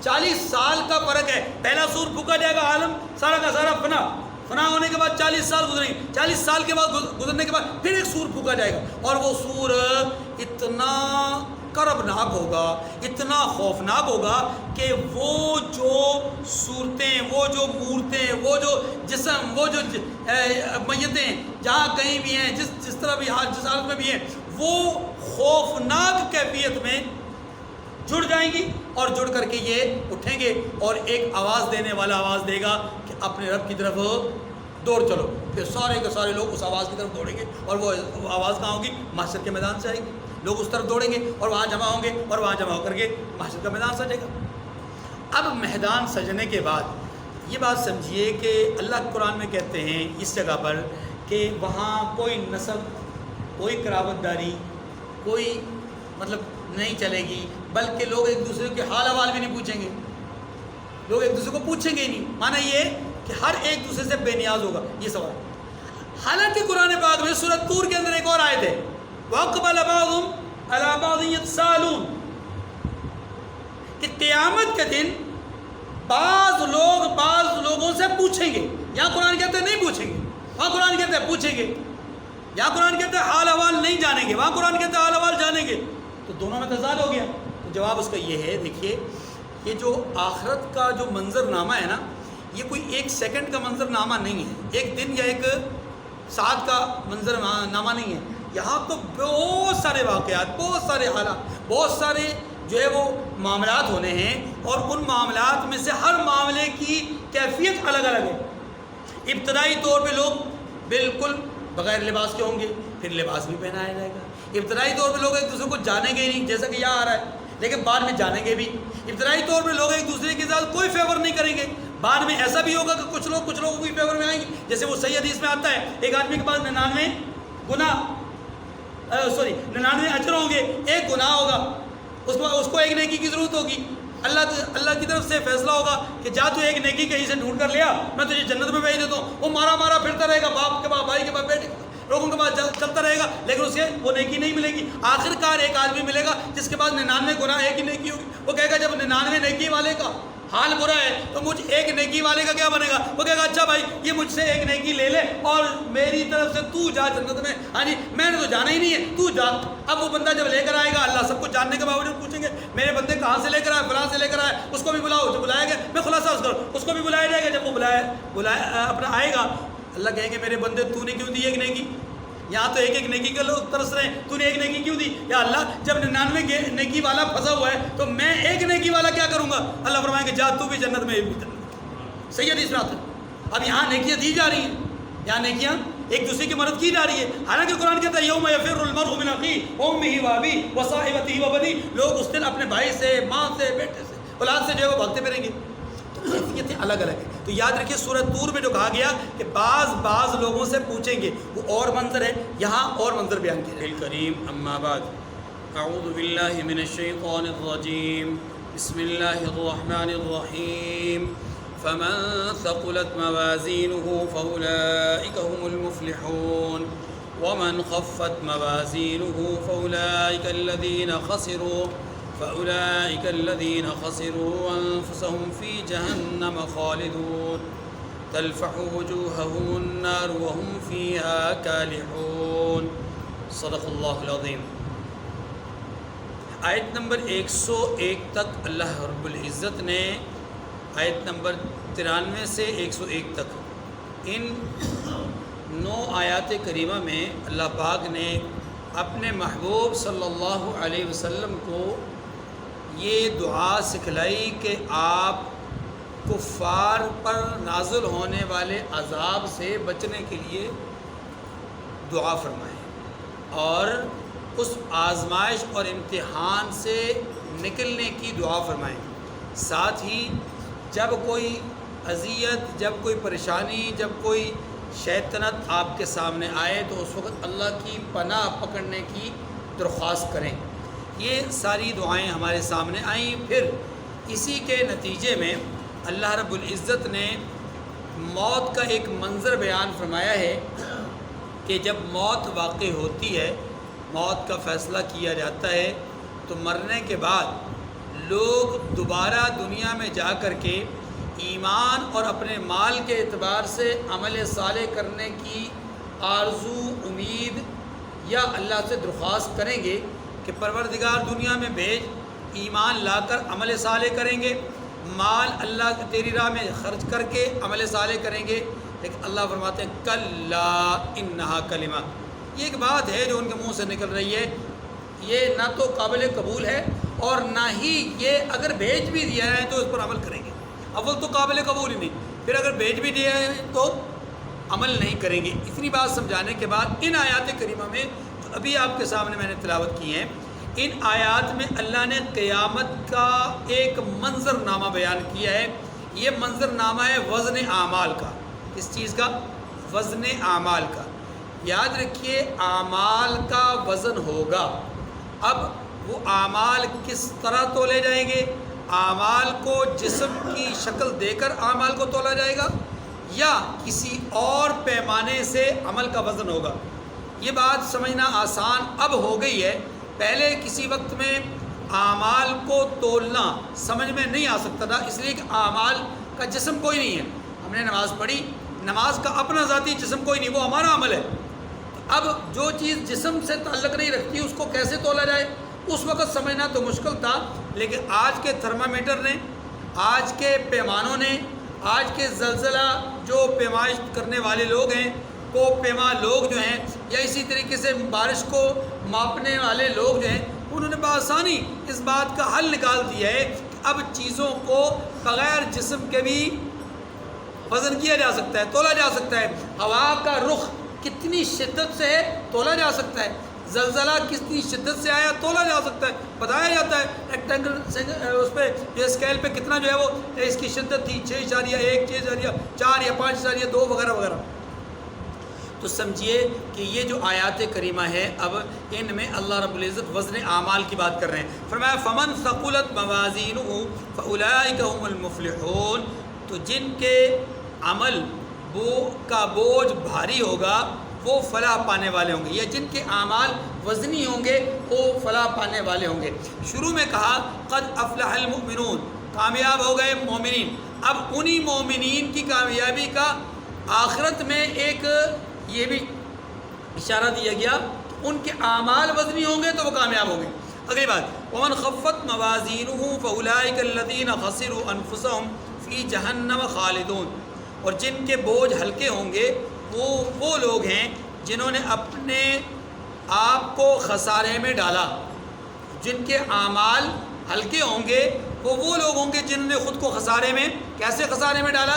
40 سال کا فرق ہے. پہلا سور پھونکا جائے گا, عالم سارا کا سارا فنا ہونے کے بعد 40 سال گزریں گے, 40 سال کے بعد گزرنے کے بعد پھر ایک سور پھونکا جائے گا, اور وہ سور اتنا کربناک ہوگا, اتنا خوفناک ہوگا کہ وہ جو صورتیں, وہ جو مورتیں, وہ جو جسم, وہ جو میتیں جہاں کہیں بھی ہیں, جس طرح بھی جس حالت میں بھی ہیں, وہ خوفناک کیفیت میں جڑ جائیں گی, اور جڑ کر کے یہ اٹھیں گے, اور ایک آواز دینے والا آواز دے گا کہ اپنے رب کی طرف دوڑ چلو. پھر سارے کے سارے لوگ اس آواز کی طرف دوڑیں گے, اور وہ آواز کہاں ہوگی؟ محشر کے میدان سے آئے گی. لوگ اس طرف دوڑیں گے اور وہاں جمع ہوں گے, اور وہاں جمع ہو کر کے محشر کا میدان سجے گا. اب میدان سجنے کے بعد یہ بات سمجھیے کہ اللہ قرآن میں کہتے ہیں اس جگہ پر کہ وہاں کوئی نسب, کوئی قرابت داری, کوئی مطلب نہیں چلے گی, بلکہ لوگ ایک دوسرے کے حال احوال بھی نہیں پوچھیں گے, لوگ ایک دوسرے کو پوچھیں گے ہی نہیں. معنی یہ کہ ہر ایک دوسرے سے بے نیاز ہوگا. یہ سوال, حالانکہ قرآن پاک میں سورۃ طور کے اندر ایک اور آیت ہے, وَأَقْبَلَ بَعْضُهُمْ علی بعض یتسالون، کہ قیامت کے دن بعض لوگوں سے پوچھیں گے. یہاں قرآن کہتے ہیں نہیں پوچھیں گے، وہاں قرآن کہتے ہیں پوچھیں گے. یہاں قرآن کہتے ہیں حال احوال نہیں جانیں گے، وہاں قرآن کہتے ہیں حال احوال جانیں گے. تو دونوں میں تضاد ہو گیا. تو جواب اس کا یہ ہے، دیکھیے یہ جو آخرت کا جو منظر نامہ ہے نا، یہ کوئی ایک سیکنڈ کا منظر نامہ نہیں ہے، ایک دن یا ایک ساتھ کا منظر نامہ نہیں ہے. یہاں تو بہت سارے واقعات، بہت سارے حالات، بہت سارے جو ہے وہ معاملات ہونے ہیں، اور ان معاملات میں سے ہر معاملے کی کیفیت الگ الگ ہے. ابتدائی طور پہ لوگ بالکل بغیر لباس کے ہوں گے، پھر لباس بھی پہنایا جائے گا. ابتدائی طور پہ لوگ ایک دوسرے کو جانیں گے نہیں، جیسا کہ یہاں آ رہا ہے، لیکن بعد میں جانیں گے بھی. ابتدائی طور پہ لوگ ایک دوسرے کے ساتھ کوئی فیور نہیں کریں گے، بعد میں ایسا بھی ہوگا کہ کچھ لوگوں کی فیور میں آئیں گے. جیسے وہ صحیح حدیث میں آتا ہے، ایک آدمی کے پاس 99 اجر ہوں گے، ایک گناہ ہوگا، اس کو ایک نیکی کی ضرورت ہوگی. اللہ کی طرف سے فیصلہ ہوگا کہ جا تو ایک نیکی کہیں سے ڈھونڈ کر لیا، میں تجھے جنت میں بھیج دیتا ہوں. وہ مارا پھرتا رہے گا، باپ کے باپ، بھائی کے باپ، بیٹے لوگوں کے پاس چلتا رہے گا، لیکن اسے وہ نیکی نہیں ملے گی. آخر کار ایک آدمی ملے گا جس کے پاس 99 گناہ، ایک ہی نیکی ہوگی. وہ کہے گا جب 99 نیکی والے کا حال برا ہے تو مجھ ایک نیکی والے کا کیا بنے گا؟ وہ کہے گا اچھا بھائی یہ مجھ سے ایک نیکی لے لے اور میری طرف سے تو جا جنت میں. ہاں جی میں نے تو جانا ہی نہیں ہے، تو جا. اب وہ بندہ جب لے کر آئے گا، اللہ سب کچھ جاننے کے باوجود پوچھیں گے میرے بندے کہاں سے لے کر آئے؟ فلاں سے لے کر آئے. اس کو بھی بلاؤ، جو بلایا گیا میں خلاصہ اس کو بھی بلایا جائے گا. جب وہ بلایا اپنا آئے گا، اللہ کہیں گے میرے بندے تو نے کیوں دی ایک نیکی؟ یہاں تو ایک نیکی کے لوگ ترس رہے ہیں، تو نے ایک نیکی کیوں دی؟ یا اللہ جب 99 نیکی والا پھنسا ہوا ہے تو میں ایک نیکی والا کیا کروں گا؟ اللہ فرمائیں گے جا تو بھی جنت میں، بھی جنت. صحیح حدیث میں آتا ہے. اب یہاں نیکیاں دی جا رہی ہیں، یہاں نیکیاں ایک دوسرے کی مدد کی جا رہی ہے. حالانکہ قرآن کہتا ہے یوم یفر المرء من اخیہ وامہ وابیہ وصاحبتہ وبنیہ، لوگ اس دن اپنے بھائی سے، ماں سے، بیٹے سے، اولاد سے جو ہے وہ بھاگتے پھریں گے. تو کیفیتیں الگ الگ ہیں. تو یاد رکھیے سورہ طور میں جو کہا گیا کہ بعض لوگوں سے پوچھیں گے، وہ اور منظر ہے، یہاں اور منظر بیان کیا ہے. الکریم اما بعد، اعوذ باللہ من الشیطان الرجیم، بسم اللہ الرحمن الرحیم. فمن ثقلت موازینه فاولئک هم المفلحون ومن خفت موازینه فأولئك الذين خسروا أنفسهم في جهنم خالدون تلفح وجوههم النار وهم فيها كالحون. صدق اللہ العظیم. آیت نمبر 101 تک اللہ رب العزت نے آیت نمبر 93 سے 101 تک ان 9 آیات کریمہ میں اللہ پاک نے اپنے محبوب صلی اللہ علیہ وسلم کو یہ دعا سکھلائی کہ آپ کفار پر نازل ہونے والے عذاب سے بچنے کے لیے دعا فرمائیں اور اس آزمائش اور امتحان سے نکلنے کی دعا فرمائیں. ساتھ ہی جب کوئی اذیت، جب کوئی پریشانی، جب کوئی شیطنت آپ کے سامنے آئے تو اس وقت اللہ کی پناہ پکڑنے کی درخواست کریں. یہ ساری دعائیں ہمارے سامنے آئیں. پھر اسی کے نتیجے میں اللہ رب العزت نے موت کا ایک منظر بیان فرمایا ہے کہ جب موت واقع ہوتی ہے، موت کا فیصلہ کیا جاتا ہے، تو مرنے کے بعد لوگ دوبارہ دنیا میں جا کر کے ایمان اور اپنے مال کے اعتبار سے عمل صالح کرنے کی آرزو، امید یا اللہ سے درخواست کریں گے کہ پروردگار دنیا میں بھیج، ایمان لا کر عمل صالح کریں گے، مال اللہ تیری راہ میں خرچ کر کے عمل صالح کریں گے. لیکن اللہ فرماتے ہیں کلا انہا کلمہ، یہ ایک بات ہے جو ان کے منہ سے نکل رہی ہے، یہ نہ تو قابل قبول ہے اور نہ ہی یہ اگر بھیج بھی دیا ہے تو اس پر عمل کریں گے. اول تو قابل قبول ہی نہیں، پھر اگر بھیج بھی دیا ہے تو عمل نہیں کریں گے. اتنی بات سمجھانے کے بعد ان آیات کریمہ میں جو ابھی آپ کے سامنے میں نے تلاوت کی ہیں، ان آیات میں اللہ نے قیامت کا ایک منظر نامہ بیان کیا ہے. یہ منظر نامہ ہے وزن اعمال کا. کس چیز کا؟ وزن اعمال کا. یاد رکھیے اعمال کا وزن ہوگا. اب وہ اعمال کس طرح تولے جائیں گے؟ اعمال کو جسم کی شکل دے کر اعمال کو تولا جائے گا یا کسی اور پیمانے سے عمل کا وزن ہوگا؟ یہ بات سمجھنا آسان اب ہو گئی ہے، پہلے کسی وقت میں اعمال کو تولنا سمجھ میں نہیں آ سکتا تھا، اس لیے کہ اعمال کا جسم کوئی نہیں ہے. ہم نے نماز پڑھی، نماز کا اپنا ذاتی جسم کوئی نہیں، وہ ہمارا عمل ہے. اب جو چیز جسم سے تعلق نہیں رکھتی اس کو کیسے تولا جائے، اس وقت سمجھنا تو مشکل تھا. لیکن آج کے تھرمامیٹر نے، آج کے پیمانوں نے، آج کے زلزلہ جو پیمائش کرنے والے لوگ ہیں، کو پیما لوگ جو ہیں، یا اسی طریقے سے بارش کو ماپنے والے لوگ جو ہیں، انہوں نے بآسانی اس بات کا حل نکال دیا ہے کہ اب چیزوں کو بغیر جسم کے بھی وزن کیا جا سکتا ہے، تولا جا سکتا ہے. ہوا کا رخ کتنی شدت سے ہے تولا جا سکتا ہے، زلزلہ کتنی شدت سے آیا تولا جا سکتا ہے، بتایا جاتا ہے ریکٹینگل اس پہ جو اسکیل پہ کتنا جو ہے وہ اس کی شدت تھی، 6.1 6.4 یا 5.2 وغیرہ وغیرہ. تو سمجھیے کہ یہ جو آیات کریمہ ہے اب ان میں اللہ رب العزت وزن اعمال کی بات کر رہے ہیں. فرمایا فمن ثقلت موازینہ فاولئک هم المفلحون، تو جن کے عمل کا بوجھ بھاری ہوگا وہ فلاح پانے والے ہوں گے، یا جن کے اعمال وزنی ہوں گے وہ فلاح پانے والے ہوں گے. شروع میں کہا قد افلح المؤمنون، کامیاب ہو گئے مومنین. اب انہی مومنین کی کامیابی کا آخرت میں ایک یہ بھی اشارہ دیا گیا کہ ان کے اعمال وزنی ہوں گے تو وہ کامیاب ہوں گے. اگلی بات ومن خفت موازینہ فاولئک الذین خسروا انفسهم فی جہنم خالدون، اور جن کے بوجھ ہلکے ہوں گے وہ لوگ ہیں جنہوں نے اپنے آپ کو خسارے میں ڈالا. جن کے اعمال ہلکے ہوں گے وہ لوگ ہوں گے جنہوں نے خود کو خسارے میں، کیسے خسارے میں ڈالا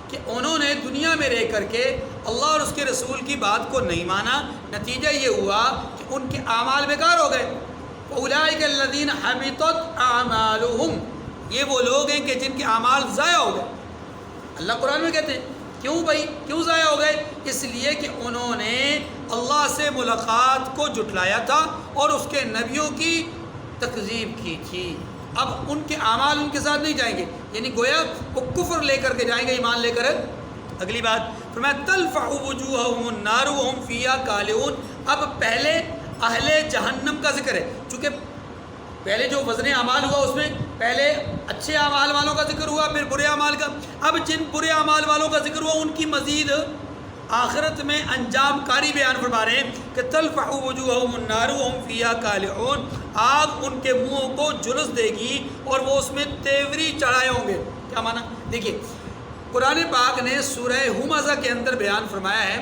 کہ انہوں نے دنیا میں رہ کر کے اللہ اور اس کے رسول کی بات کو نہیں مانا. نتیجہ یہ ہوا کہ ان کے اعمال بیکار ہو گئے. اولئک الذین حبطت اعمالهم، یہ وہ لوگ ہیں کہ جن کے اعمال ضائع ہو گئے. اللہ قرآن میں کہتے ہیں کیوں بھائی کیوں ضائع ہو گئے؟ اس لیے کہ انہوں نے اللہ سے ملاقات کو جھٹلایا تھا اور اس کے نبیوں کی تکذیب کی تھی. اب ان کے اعمال ان کے ساتھ نہیں جائیں گے، یعنی گویا وہ کفر لے کر کے جائیں گے، ایمان لے کر. اگلی بات فرمایا تلفح وجوہہم النار وہم فیہا کالعون. اب پہلے اہل جہنم کا ذکر ہے، چونکہ پہلے جو وزن اعمال ہوا اس میں پہلے اچھے اعمال والوں کا ذکر ہوا، پھر برے اعمال کا. اب جن برے اعمال والوں کا ذکر ہوا ان کی مزید آخرت میں انجام کاری بیان فرما رہے ہیں کہ تلفح وجوہہم النار وہم فیہا کالعون، آگ ان کے منہوں کو جلس دے گی اور وہ اس میں تیوری چڑھائے ہوں گے. کیا معنی؟ دیکھیے قرآن پاک نے سورہ ہمزہ کے اندر بیان فرمایا ہے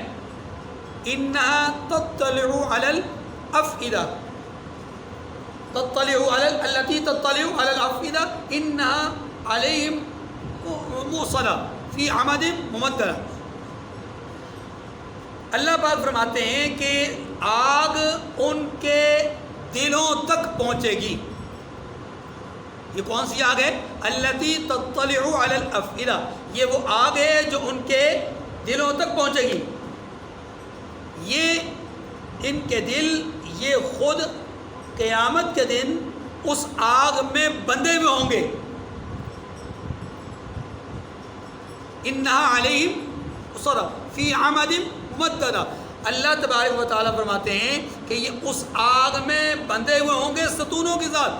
انہا تطلع علی الافئدہ، تطلع علی التي تطلع علی الافئدہ انہا علیہم موصلہ فی عمد ممددہ. اللہ پاک فرماتے ہیں کہ آگ ان کے دلوں تک پہنچے گی. یہ کون سی آگ ہے؟ التی تطلع علی الافئدہ، یہ وہ آگ ہے جو ان کے دلوں تک پہنچے گی. یہ ان کے دل یہ خود قیامت کے دن اس آگ میں بندھے ہوئے ہوں گے. انہا علیہم موصلہ فی عمد ممددہ. اللہ تبارک و تعالیٰ فرماتے ہیں کہ یہ اس آگ میں بندھے ہوئے ہوں گے ستونوں کے ساتھ،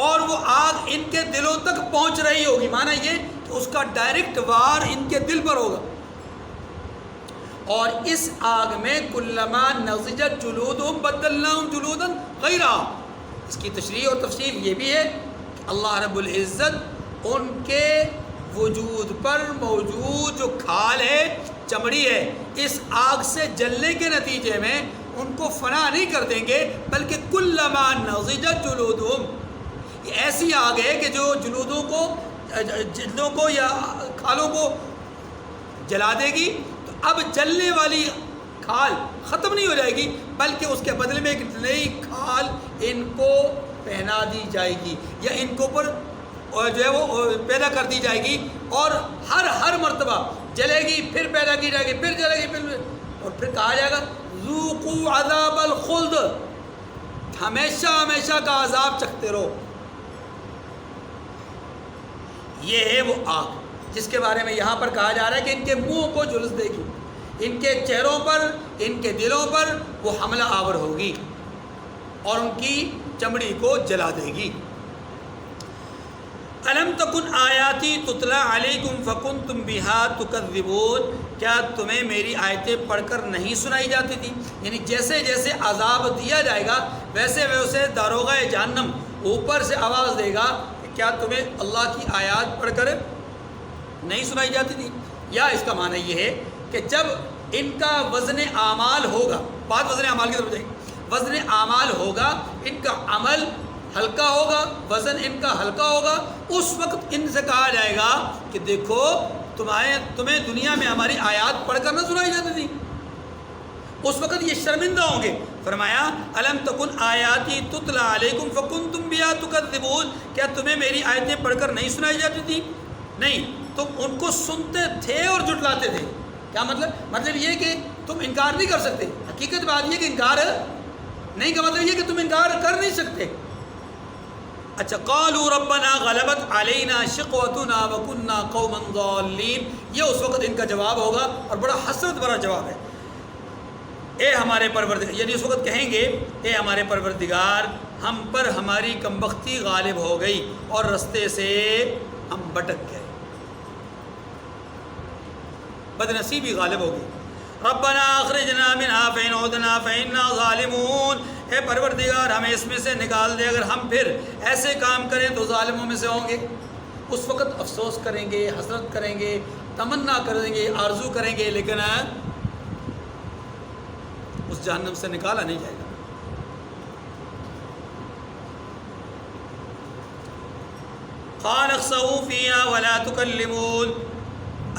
اور وہ آگ ان کے دلوں تک پہنچ رہی ہوگی. معنی یہ کہ اس کا ڈائریکٹ وار ان کے دل پر ہوگا. اور اس آگ میں کلما نضجت جلودہم بدلناہم جلودا غیرہا. اس کی تشریح اور تفصیل یہ بھی ہے کہ اللہ رب العزت ان کے وجود پر موجود جو کھال ہے، چمڑی ہے، اس آگ سے جلنے کے نتیجے میں ان کو فنا نہیں کر دیں گے، بلکہ کلما نضجت جلودہم، یہ ایسی آگ ہے کہ جو جلدوں کو یا کھالوں کو جلا دے گی. تو اب جلنے والی کھال ختم نہیں ہو جائے گی، بلکہ اس کے بدلے میں ایک نئی کھال ان کو پہنا دی جائے گی، یا ان کو اوپر جو ہے وہ پیدا کر دی جائے گی. اور ہر مرتبہ جلے گی، پھر پیدا کی جائے گی، پھر جلے گی، اور پھر کہا جائے گا ذوقوا عذاب الخلد، ہمیشہ ہمیشہ کا عذاب چکھتے رہو. یہ ہے وہ آگ جس کے بارے میں یہاں پر کہا جا رہا ہے کہ ان کے منہوں کو جلس دے گی، ان کے چہروں پر، ان کے دلوں پر وہ حملہ آور ہوگی. اور ان کی چمڑی کو جلا دے گی۔ الم تکن آیاتی تتلا علیکم فکنتم بہا تکذبون، کیا تمہیں میری آیتیں پڑھ کر نہیں سنائی جاتی تھی؟ یعنی جیسے جیسے عذاب دیا جائے گا ویسے ویسے داروغہ جہنم اوپر سے آواز دے گا کہ کیا تمہیں اللہ کی آیات پڑھ کر نہیں سنائی جاتی تھی؟ یا اس کا معنی یہ ہے کہ جب ان کا وزن اعمال ہوگا، بات وزن اعمال کی طرف جائے گی، وزن اعمال ہوگا، ان کا عمل ہلکا ہوگا، وزن ان کا ہلکا ہوگا، اس وقت ان سے کہا جائے گا کہ دیکھو تمہیں دنیا میں ہماری آیات پڑھ کر نہ سنائی جاتی تھی۔ اس وقت یہ شرمندہ ہوں گے۔ فرمایا الم تکن آیاتی تتلا علیکم فکنتم بہا تکذبون، کیا تمہیں میری آیتیں پڑھ کر نہیں سنائی جاتی تھی؟ نہیں، تم ان کو سنتے تھے اور جھٹلاتے تھے۔ کیا مطلب یہ کہ تم انکار نہیں کر سکتے۔ حقیقت بات یہ کہ انکار نہیں کا مطلب یہ کہ تم انکار کر نہیں سکتے۔ اچھا، قالوا ربنا غلبت علینا شقوتنا وکنا قوما ضالین، یہ اس وقت ان کا جواب ہوگا اور بڑا حسرت بھرا جواب ہے۔ اے ہمارے پروردگار، یعنی اس وقت کہیں گے اے ہمارے پروردگار، ہم پر ہماری کمبختی غالب ہو گئی اور رستے سے ہم بھٹک گئے، بدنصیبی غالب ہو گئی۔ ربنا اخرجنا منها فإن عدنا فإنا ظالمون، اے پروردگار ہمیں اس میں سے نکال دے، اگر ہم پھر ایسے کام کریں تو ظالموں میں سے ہوں گے۔ اس وقت افسوس کریں گے، حسرت کریں گے، تمنا کریں گے، آرزو کریں گے، لیکن اس جہنم سے نکالا نہیں جائے گا۔ قال اخسئوا فيها ولا تكلمون،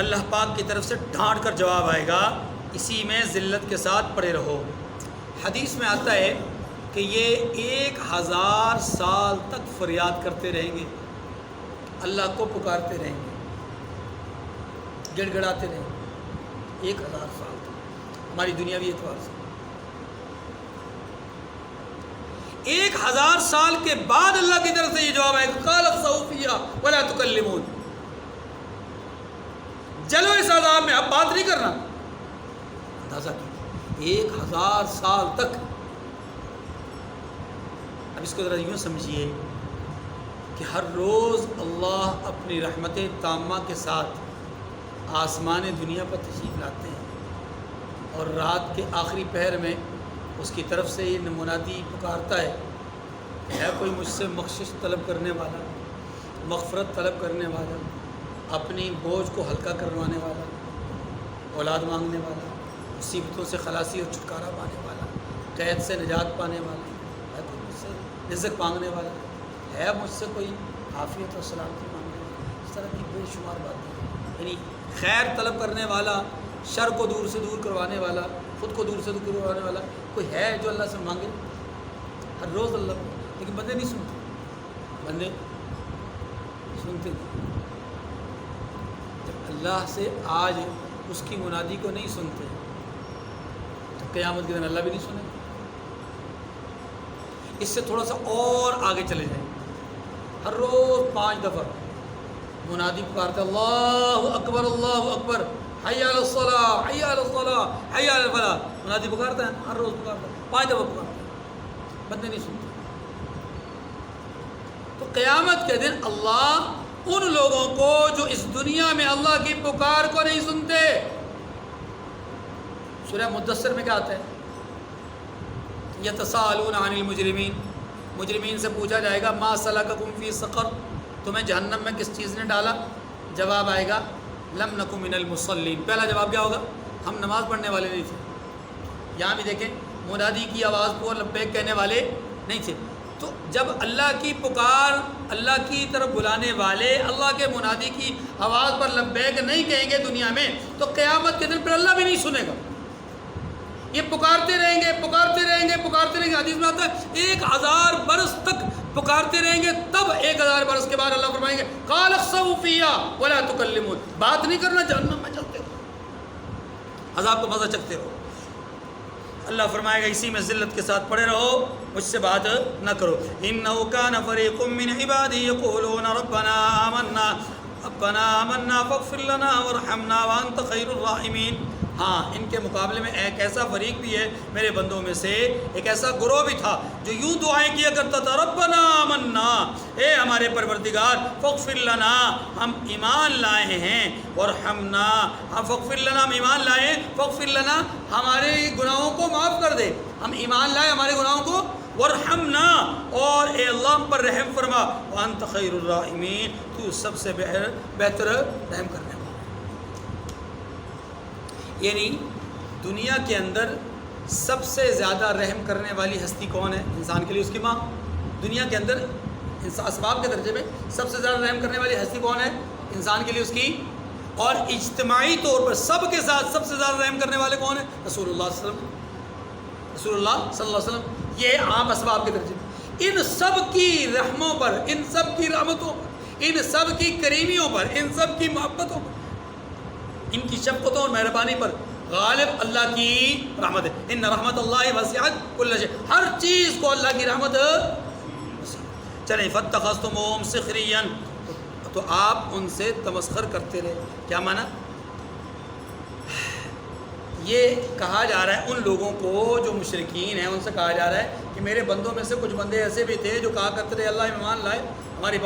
اللہ پاک کی طرف سے ڈانٹ کر جواب آئے گا، اسی میں ذلت کے ساتھ پڑے رہو۔ حدیث میں آتا ہے کہ یہ 1000 سال تک فریاد کرتے رہیں گے، اللہ کو پکارتے رہیں گے، گڑ گڑاتے رہیں گے 1000 سال تک، ہماری دنیاوی اعتبار سے 1000 سال کے بعد اللہ کی طرف سے یہ جواب آئے گا، قال اخسئوا فيها ولا تكلمون، چلو اس عذاب میں اب بات نہیں کرنا۔ اندازہ کیجیے 1000 سال تک۔ اب اس کو ذرا یوں سمجھیے کہ ہر روز اللہ اپنی رحمت تامہ کے ساتھ آسمان دنیا پر تشریف لاتے ہیں، اور رات کے آخری پہر میں اس کی طرف سے یہ منادی پکارتا ہے کوئی مجھ سے بخشش طلب کرنے والا، مغفرت طلب کرنے والا، اپنی بوجھ کو ہلکا کروانے والا، اولاد مانگنے والا، مصیبتوں سے خلاصی اور چھٹکارا پانے والا، قید سے نجات پانے والا ہے، کوئی مجھ سے رزق مانگنے والا ہے، مجھ سے کوئی عافیت اور سلامتی مانگنے والا، اس طرح کی بے شمار باتیں، یعنی خیر طلب کرنے والا، شر کو دور سے دور کروانے والا، خود کو دور سے دور کروانے والا کوئی ہے جو اللہ سے مانگے؟ ہر روز اللہ، لیکن بندے نہیں سنتے، بندے سنتے نہیں۔ جب اللہ سے آج اس کی منادی کو نہیں سنتے تو قیامت کے دن اللہ بھی نہیں سنے۔ اس سے تھوڑا سا اور آگے چلے جائیں، ہر روز 5 دفعہ منادی پکارتے اللہ اکبر اللہ اکبر، حی علی الصلاۃ حی علی الصلاۃ حی علی الفلاح، منادی پکارتا ہے، ہر روز پکارتا ہے، 5 دفعہ پکارتا ہے، بندے نہیں سنتے۔ تو قیامت کے دن اللہ ان لوگوں کو جو اس دنیا میں اللہ کی پکار کو نہیں سنتے، سورہ مدثر میں کیا آتا ہے؟ یتساءلون عن المجرمین، مجرمین سے پوچھا جائے گا ما سلککم فی سقر، تمہیں جہنم میں کس چیز نے ڈالا؟ جواب آئے گا لم نکن من المصلین، پہلا جواب کیا ہوگا؟ ہم نماز پڑھنے والے نہیں تھے۔ یہاں بھی دیکھیں منادی کی آواز کو لبیک کہنے والے نہیں تھے۔ تو جب اللہ کی پکار، اللہ کی طرف بلانے والے اللہ کے منادی کی آواز پر لبیک نہیں کہیں گے دنیا میں، تو قیامت کے دن پھر اللہ بھی نہیں سنے گا، یہ پکارتے رہیں گے پکارتے رہیں گے پکارتے رہیں گے۔ حدیث میں آتا ہے 1000 برس تک پکارتے رہیں گے، تب 1000 برس کے بعد اللہ فرمائیں گے قال اخسئوا فيها ولا تكلمون، بات نہیں کرنا، جہنم میں چلتے رہو، عذاب کا مزہ چکتے رہو۔ اللہ فرمائے گا اسی میں ذلت کے ساتھ پڑے رہو، مجھ سے بات نہ کرو۔ انه كان فريق من عبادي يقولون ربنا آمنا فاغفر لنا وارحمنا وانت خير الراحمين، ہاں ان کے مقابلے میں ایک ایسا فریق بھی ہے میرے بندوں میں سے، ایک ایسا گروہ بھی تھا جو یوں دعائیں کیا کرتا تھا، ربنا آمنا، اے ہمارے پروردگار، فاغفر لنا، ہم ایمان لائے ہیں، ورحمنا، ہم فاغفر لنا، ہم ایمان لائے ہیں، فاغفر لنا، ہمارے گناہوں کو معاف کر دے، ہم ایمان لائے ہمارے گناہوں کو، ورحمنا، اور اے اللہ ہم پر رحم فرما، وانت خیر الراحمین، تو سب سے بہتر رحم کرنے والا۔ یعنی دنیا کے اندر سب سے زیادہ رحم کرنے والی ہستی کون ہے؟ انسان کے لیے اس کی ماں۔ دنیا کے اندر اسباب کے درجے میں سب سے زیادہ رحم کرنے والی ہستی کون ہے؟ انسان کے لیے اس کی۔ اور اجتماعی طور پر سب کے ساتھ سب سے زیادہ رحم کرنے والے کون ہیں؟ رسول اللہ صلی اللہ علیہ وسلم، رسول اللہ صلی اللہ علیہ وسلم۔ یہ عام اسباب کے درجے میں، ان سب کی رحموں پر، ان سب کی رحمتوں پر، ان سب کی کریمیوں پر، ان سب کی محبتوں پر، ان کی شفقتوں اور مہربانی پر غالب اللہ کی رحمت ہے۔ ان رحمت اللہ وسعت کل شیء، ہر چیز کو اللہ کی رحمت۔ چلیں، فاتخذتموہم سخریا، تو آپ ان سے تمسخر کرتے رہے۔ کیا معنی؟ یہ کہا جا رہا ہے ان لوگوں کو جو مشرکین ہیں، ان سے کہا جا رہا ہے کہ میرے بندوں میں سے کچھ بندے ایسے بھی تھے جو کہا کرتے رہے اللہ ایمان لائے، ہماری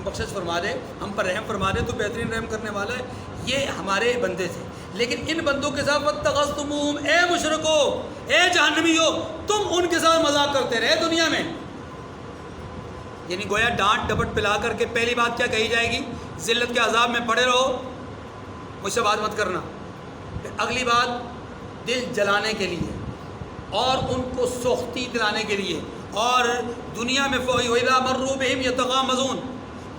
بخشش فرما دے، ہم پر رحم فرما دے، تو بہترین رحم کرنے والا ہے۔ یہ ہمارے بندے تھے، لیکن ان بندوں کے ساتھ واتخذتموہم، اے مشرکو، اے جہنمیو، تم ان کے ساتھ مذاق کرتے رہے دنیا میں۔ یعنی گویا ڈانٹ ڈپٹ پلا کر کے پہلی بات کیا کہی جائے گی؟ ذلت کے عذاب میں پڑے رہو، مجھ سے بات مت کرنا۔ پھر اگلی بات دل جلانے کے لیے اور ان کو سختی دلانے کے لیے، اور دنیا میں وَإِذَا مَرُّوا بِهِمْ يَتَغَامَزُونَ،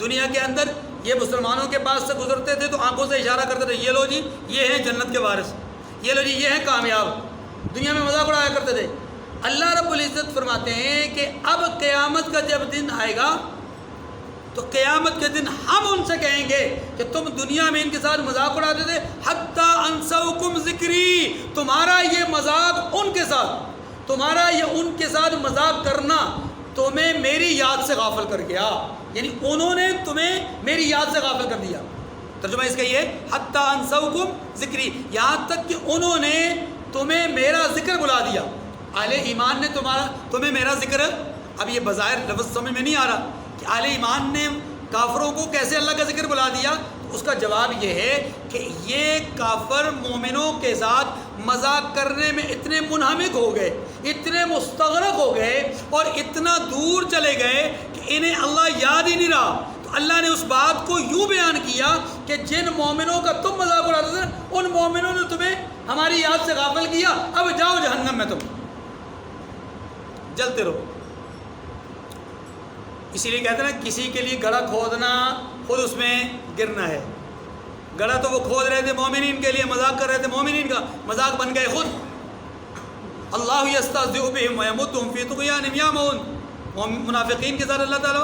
دنیا کے اندر یہ مسلمانوں کے پاس سے گزرتے تھے تو آنکھوں سے اشارہ کرتے تھے، یہ لو جی یہ ہیں جنت کے وارث، یہ لو جی یہ ہیں کامیاب، دنیا میں مذاق اڑایا کرتے تھے۔ اللہ رب العزت فرماتے ہیں کہ اب قیامت کا جب دن آئے گا تو قیامت کے دن ہم ان سے کہیں گے کہ تم دنیا میں ان کے ساتھ مذاق اڑاتے تھے، حتی انسوکم ذکری، تمہارا یہ مذاق ان کے ساتھ، تمہارا یہ ان کے ساتھ مذاق کرنا تمہیں میری یاد سے غافل کر گیا، یعنی انہوں نے تمہیں میری یاد سے غافل کر دیا۔ ترجمہ اس کا یہ حتی انسوکم ذکری، یہاں تک کہ انہوں نے تمہیں میرا ذکر بلا دیا۔ اہل ایمان نے تمہیں میرا ذکر، اب یہ بظاہر لفظ سمجھ میں نہیں آ رہا کہ اہل ایمان نے کافروں کو کیسے اللہ کا ذکر بلا دیا، تو اس کا جواب یہ ہے کہ یہ کافر مومنوں کے ساتھ مذاق کرنے میں اتنے منہمک ہو گئے، اتنے مستغرق ہو گئے اور اتنا دور چلے گئے کہ انہیں اللہ یاد ہی نہیں رہا۔ تو اللہ نے اس بات کو یوں بیان کیا کہ جن مومنوں کا تم مذاق اڑاتے تھے ان مومنوں نے تمہیں ہماری یاد سے غافل کیا، اب جاؤ جہنم میں، تم جلتے رہو۔ اسی لیے کہتے ہیں نا کسی کے لیے گڑھا کھودنا خود اس میں گرنا ہے۔ گڑھا تو وہ کھود رہے تھے مومنین کے لیے، مذاق کر رہے تھے مومنین کا، مذاق بن گئے خود۔ اللہ یستہزئ بہم ویمدہم فی طغیانہم یعمہون، منافقین کے ساتھ اللہ تعالیٰ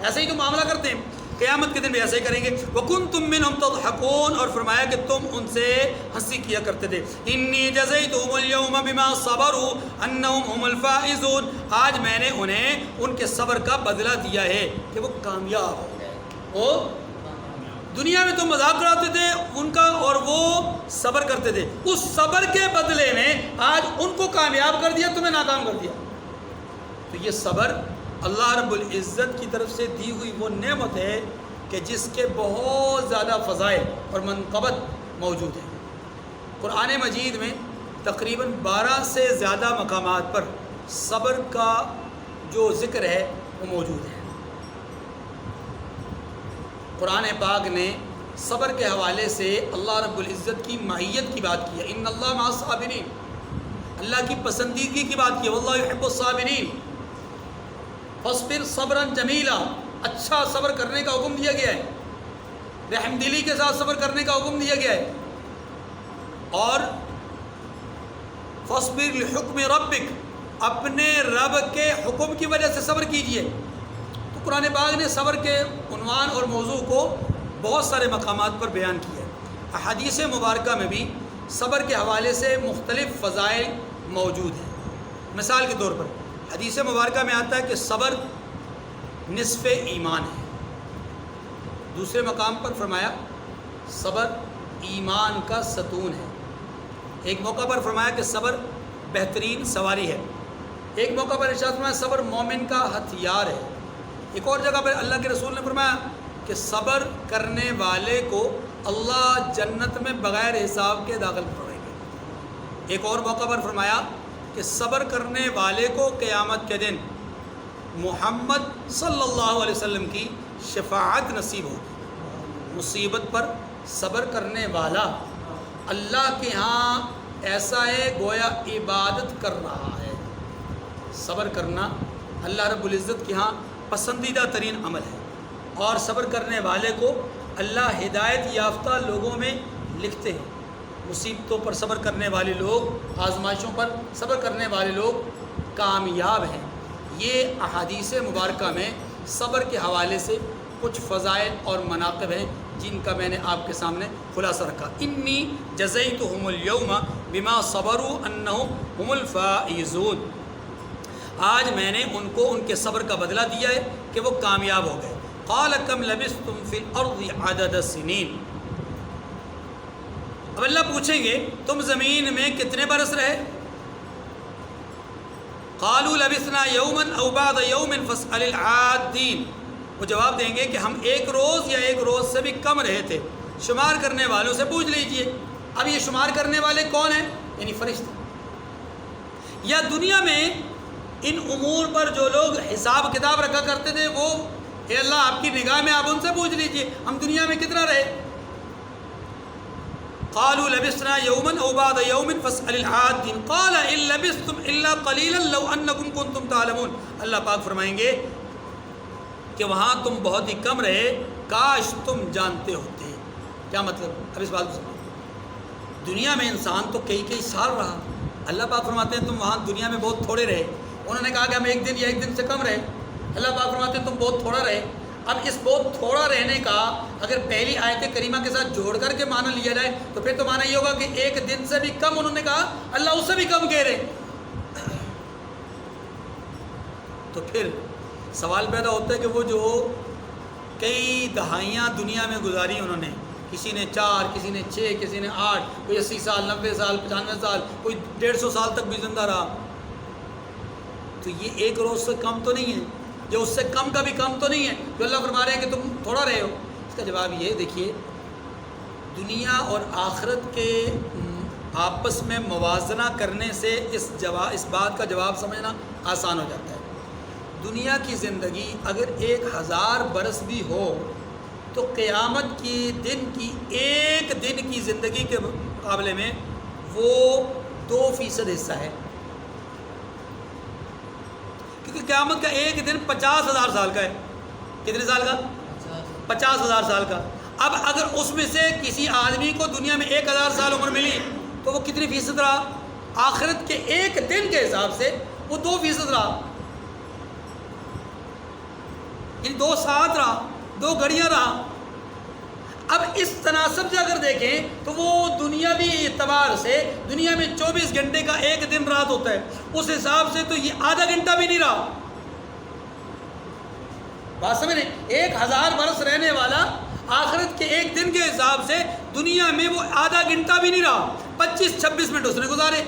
ایسے ہی تو معاملہ کرتے ہیں، قیامت کے دن بھی ایسے ہی کریں گے۔ وَكُنْتُم مِّنْهُمْ تَضْحَكُونَ، اور فرمایا کہ تم ان سے ہنسی کیا کرتے تھے۔ إِنِّي جَزَيْتُهُمُ الْيَوْمَ بِمَا صَبَرُوا أَنَّهُمْ هُمُ الْفَائِزُونَ، آج میں نے انہیں ان کے صبر کا بدلہ دیا ہے کہ وہ کامیاب ہو گئے۔ وہ دنیا میں تم مذاق کراتے تھے ان کا اور وہ صبر کرتے تھے، اس صبر کے بدلے میں آج ان کو کامیاب کر دیا، تمہیں ناکام کر دیا۔ تو یہ صبر اللہ رب العزت کی طرف سے دی ہوئی وہ نعمت ہے کہ جس کے بہت زیادہ فضائل اور منقبت موجود ہیں۔ قرآن مجید میں تقریباً 12 سے زیادہ مقامات پر صبر کا جو ذکر ہے وہ موجود ہے۔ قرآن پاک نے صبر کے حوالے سے اللہ رب العزت کی معیت کی بات کی ہے، ان اللہ مع الصابرین، اللہ کی پسندیدگی کی بات کی ہے، واللہ یحب الصابرین، فاصبر صبرا جمیلا، اچھا صبر کرنے کا حکم دیا گیا ہے، رحم دلی کے ساتھ صبر کرنے کا حکم دیا گیا ہے۔ اور فاصبر لحکم ربک، اپنے رب کے حکم کی وجہ سے صبر کیجئے۔ تو قرآن پاک نے صبر کے عنوان اور موضوع کو بہت سارے مقامات پر بیان کیا ہے۔ احادیث مبارکہ میں بھی صبر کے حوالے سے مختلف فضائل موجود ہیں۔ مثال کے طور پر حدیث مبارکہ میں آتا ہے کہ صبر نصف ایمان ہے۔ دوسرے مقام پر فرمایا صبر ایمان کا ستون ہے۔ ایک موقع پر فرمایا کہ صبر بہترین سواری ہے، ایک موقع پر ارشاد فرمایا صبر مومن کا ہتھیار ہے، ایک اور جگہ پر اللہ کے رسول نے فرمایا کہ صبر کرنے والے کو اللہ جنت میں بغیر حساب کے داخل کریں گے، ایک اور موقع پر فرمایا کہ صبر کرنے والے کو قیامت کے دن محمد صلی اللہ علیہ وسلم کی شفاعت نصیب ہوگی۔ مصیبت پر صبر کرنے والا اللہ کے ہاں ایسا ہے گویا عبادت کر رہا ہے۔ صبر کرنا اللہ رب العزت کے ہاں پسندیدہ ترین عمل ہے، اور صبر کرنے والے کو اللہ ہدایت یافتہ لوگوں میں لکھتے ہیں۔ مصیبتوں پر صبر کرنے والے لوگ، آزمائشوں پر صبر کرنے والے لوگ کامیاب ہیں۔ یہ احادیث مبارکہ میں صبر کے حوالے سے کچھ فضائل اور مناقب ہیں جن کا میں نے آپ کے سامنے خلاصہ رکھا۔ انی جزیتہم اليوم بما صبروا انہم هم الفائزون، آج میں نے ان کو ان کے صبر کا بدلہ دیا ہے کہ وہ کامیاب ہو گئے۔ قال کم لبثتم فی الارض عدد السنین، اب اللہ پوچھیں گے تم زمین میں کتنے برس رہے؟ قالوا لبثنا یوما او بعض یوم فاسأل العادین، وہ جواب دیں گے کہ ہم ایک روز یا ایک روز سے بھی کم رہے تھے، شمار کرنے والوں سے پوچھ لیجئے۔ اب یہ شمار کرنے والے کون ہیں؟ یعنی فرشتے۔ یا دنیا میں ان امور پر جو لوگ حساب کتاب رکھا کرتے تھے وہ، اے اللہ آپ کی نگاہ میں آپ ان سے پوچھ لیجئے ہم دنیا میں کتنا رہے۔ قالوا لبثنا یوما او بعض یوم فاسأل العادین قال ان لبثتم الا قلیلا لو انکم کنتم تعلمون، اللہ پاک فرمائیں گے کہ وہاں تم بہت ہی کم رہے، کاش تم جانتے ہوتے۔ کیا مطلب؟ اب اس بات کو سمجھو، دنیا میں انسان تو کئی سال رہا، اللہ پاک فرماتے ہیں تم وہاں دنیا میں بہت تھوڑے رہے۔ انہوں نے کہا کہ ہم ایک دن یا ایک دن سے کم رہے، اللہ پاک فرماتے ہیں تم بہت تھوڑا رہے۔ اب اس بہت تھوڑا رہنے کا اگر پہلی آیت کریمہ کے ساتھ جوڑ کر کے معنی لیا جائے تو پھر تو معنی یہ ہوگا کہ ایک دن سے بھی کم انہوں نے کہا، اللہ اس سے بھی کم کہہ رہے۔ تو پھر سوال پیدا ہوتا ہے کہ وہ جو کئی دہائیاں دنیا میں گزاری انہوں نے، کسی نے 4، کسی نے 6، کسی نے 8، کوئی 80 سال، 90 سال، 95 سال، کوئی 150 سال تک بھی زندہ رہا، تو یہ ایک روز سے کم تو نہیں ہے، یہ اس سے کم کا بھی کم تو نہیں ہے جو اللہ فرما رہے ہیں کہ تم تھوڑا رہے ہو۔ اس کا جواب یہ دیکھیے، دنیا اور آخرت کے آپس میں موازنہ کرنے سے اس بات کا جواب سمجھنا آسان ہو جاتا ہے۔ دنیا کی زندگی اگر 1000 برس بھی ہو تو قیامت کی دن کی ایک دن کی زندگی کے مقابلے میں وہ 2% حصہ ہے، کیونکہ قیامت کا ایک دن 50,000 سال کا ہے۔ کتنے سال کا؟ 50,000 سال کا۔ اب اگر اس میں سے کسی آدمی کو دنیا میں 1000 سال عمر ملی تو وہ کتنی فیصد رہا؟ آخرت کے ایک دن کے حساب سے وہ 2% رہا، ان 2 ساعت رہا، 2 گھڑیاں رہا۔ اب اس تناسب سے اگر دیکھیں تو وہ دنیاوی اعتبار سے دنیا میں 24 گھنٹے کا ایک دن رات ہوتا ہے، اس حساب سے تو یہ آدھا گھنٹہ بھی نہیں رہا۔ بات سمجھ رہے ہیں؟ 1000 برس رہنے والا آخرت کے ایک دن کے حساب سے دنیا میں وہ آدھا گھنٹہ بھی نہیں رہا، 25-26 منٹ اس نے گزارے۔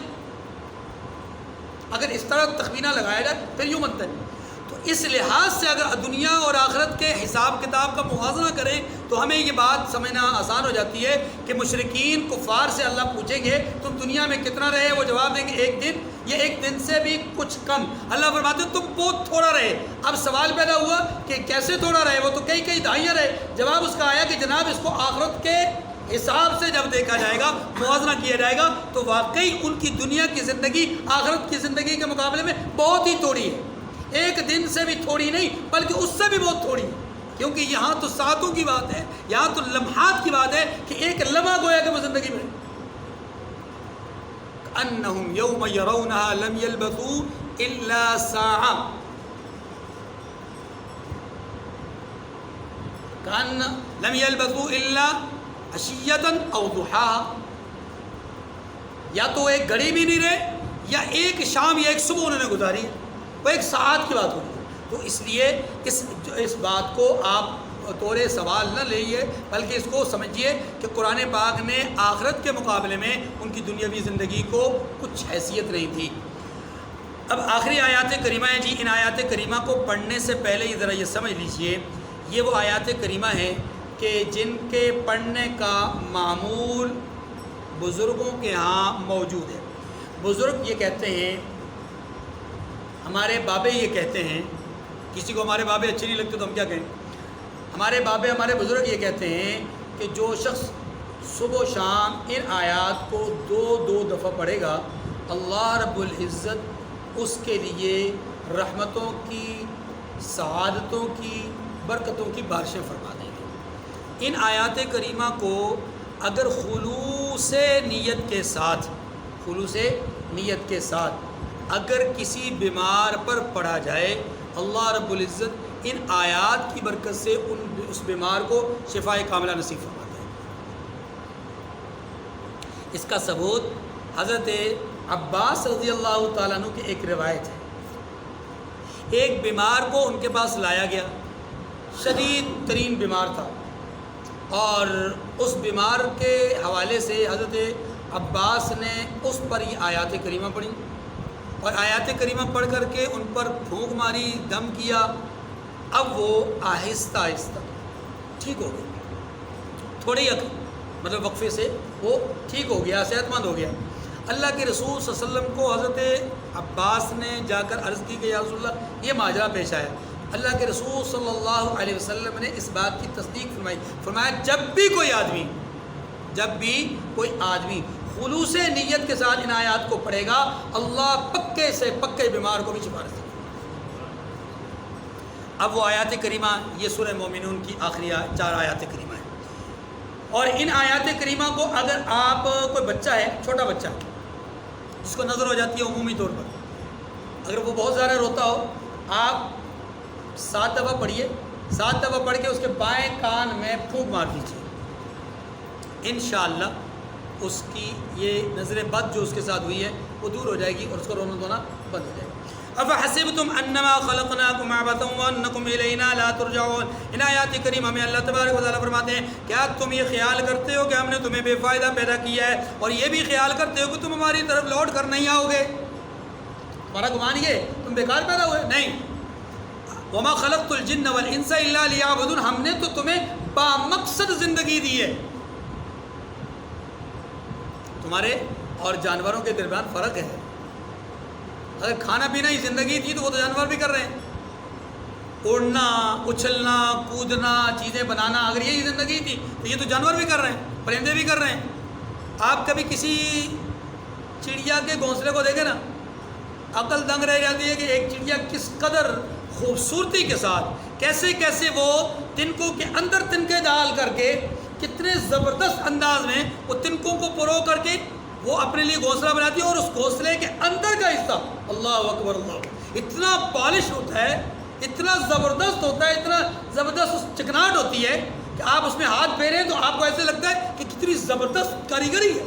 اگر اس طرح تخمینہ لگایا جائے پھر یوں بنتا ہے۔ تو اس لحاظ سے اگر دنیا اور آخرت کے حساب کتاب کا موازنہ کریں تو ہمیں یہ بات سمجھنا آسان ہو جاتی ہے کہ مشرکین کفار سے اللہ پوچھیں گے تم دنیا میں کتنا رہے، وہ جواب دیں گے ایک دن یا ایک دن سے بھی کچھ کم۔ اللہ فرماتے ہیں تم بہت تھوڑا رہے۔ اب سوال پیدا ہوا کہ کیسے تھوڑا رہے، وہ تو کئی دہائیاں رہے۔ جواب اس کا آیا کہ جناب اس کو آخرت کے حساب سے جب دیکھا جائے گا، موازنہ کیا جائے گا تو واقعی ان کی دنیا کی زندگی آخرت کی زندگی کے مقابلے میں بہت ہی تھوڑی ہے، ایک دن سے بھی تھوڑی نہیں بلکہ اس سے بھی بہت تھوڑی، کیونکہ یہاں تو ساعتوں کی بات ہے، یہاں تو لمحات کی بات ہے کہ ایک لمحہ گویا کہ وہ زندگی میں انہم یوم یرونہا لم یلبثوا الا ساعہ، کان لم یلبثوا الا عشیۃ او ضحاہا، یا تو ایک گھڑی بھی نہیں رہے یا ایک شام یا ایک صبح انہوں نے گزاری، وہ ایک ساعت کی بات ہوگی۔ تو اس لیے اس بات کو آپ طور سوال نہ لئیے، بلکہ اس کو سمجھیے کہ قرآن پاک نے آخرت کے مقابلے میں ان کی دنیاوی زندگی کو کچھ حیثیت نہیں تھی۔ اب آخری آیات کریمہ ہیں جی، ان آیات کریمہ کو پڑھنے سے پہلے ذرا یہ سمجھ لیجئے، یہ وہ آیات کریمہ ہیں کہ جن کے پڑھنے کا معمول بزرگوں کے ہاں موجود ہے۔ بزرگ یہ کہتے ہیں، ہمارے بابے یہ کہتے ہیں، کسی کو ہمارے بابے اچھے نہیں لگتے تو ہم کیا کہیں، ہمارے بابے ہمارے بزرگ یہ کہتے ہیں کہ جو شخص صبح و شام ان آیات کو دو دفعہ پڑھے گا، اللہ رب العزت اس کے لیے رحمتوں کی، سعادتوں کی، برکتوں کی بارشیں فرما دیں گے۔ ان آیات کریمہ کو اگر خلوص نیت کے ساتھ اگر کسی بیمار پر پڑھا جائے، اللہ رب العزت ان آیات کی برکت سے اس بیمار کو شفاء کاملہ نصیب فرماتا ہے۔ اس کا ثبوت حضرت عباس رضی اللہ تعالیٰ عنہ کی ایک روایت ہے۔ ایک بیمار کو ان کے پاس لایا گیا، شدید ترین بیمار تھا، اور اس بیمار کے حوالے سے حضرت عباس نے اس پر یہ آیات کریمہ پڑھی، اور آیات کریمہ پڑھ کر کے ان پر پھونک ماری، دم کیا۔ اب وہ آہستہ آہستہ ٹھیک ہو گیا، تھوڑی مطلب وقفے سے وہ ٹھیک ہو گیا، صحت مند ہو گیا۔ اللہ کے رسول صلی اللہ علیہ وسلم کو حضرت عباس نے جا کر عرض کی کہ یا رسول اللہ، یہ ماجرا پیش آیا۔ اللہ کے رسول صلی اللہ علیہ وسلم نے اس بات کی تصدیق فرمائی، فرمایا جب بھی کوئی آدمی خلوص نیت کے ساتھ ان آیات کو پڑھے گا، اللہ پکے سے پکے بیمار کو بھی شفا دے گا۔ اب وہ آیات کریمہ، یہ سورہ مومنون کی آخری 4 آیات کریمہ ہیں، اور ان آیات کریمہ کو اگر آپ کوئی بچہ ہے، چھوٹا بچہ جس کو نظر ہو جاتی ہے عمومی طور پر، اگر وہ بہت زیادہ روتا ہو، آپ 7 دفعہ پڑھیے، 7 دفعہ پڑھ کے اس کے بائیں کان میں پھونک مار دیجیے، انشاءاللہ اس کی یہ نظر بد جو اس کے ساتھ ہوئی ہے وہ دور ہو جائے گی، اور اس کو رونا دھونا بند ہو جائے گا۔ افحسبتم انما خلقناکم عبثا وانکم الینا لا ترجعون۔ ان آیات کریمہ میں اللہ تبارک و تعالیٰ فرماتے ہیں، کیا تم یہ خیال کرتے ہو کہ ہم نے تمہیں بے فائدہ پیدا کیا ہے، اور یہ بھی خیال کرتے ہو کہ تم ہماری طرف لوٹ کر نہیں آؤ گے؟ تمہارا گمان یہ تم بیکار پیدا ہوئے؟ نہیں۔ وما خلقت الجن والانس الا لیعبدون، ہم نے تو تمہیں بامقصد زندگی دی ہے۔ تمہارے اور جانوروں کے درمیان فرق ہے، اگر کھانا پینا ہی زندگی تھی تو وہ تو جانور بھی کر رہے ہیں، اڑنا، اچھلنا، کودنا، چیزیں بنانا، اگر یہی زندگی تھی تو یہ تو جانور بھی کر رہے ہیں، پرندے بھی کر رہے ہیں۔ آپ کبھی کسی چڑیا کے گھونسلے کو دیکھیں نا، عقل دنگ رہ جاتی ہے کہ ایک چڑیا کس قدر خوبصورتی کے ساتھ کیسے کیسے وہ تنکوں کے اندر تنکے ڈال کر کے کتنے زبردست انداز میں وہ تنکوں کو پرو کر کے وہ اپنے لیے گھونسلہ بناتی ہے، اور اس گھونسلے کے اندر کا حصہ، اللہ اکبر اللہ، اتنا پالش ہوتا ہے، اتنا زبردست ہوتا ہے، اتنا زبردست چکناٹ ہوتی ہے کہ آپ اس میں ہاتھ پھیریں تو آپ کو ایسے لگتا ہے کہ کتنی زبردست کاریگری ہے۔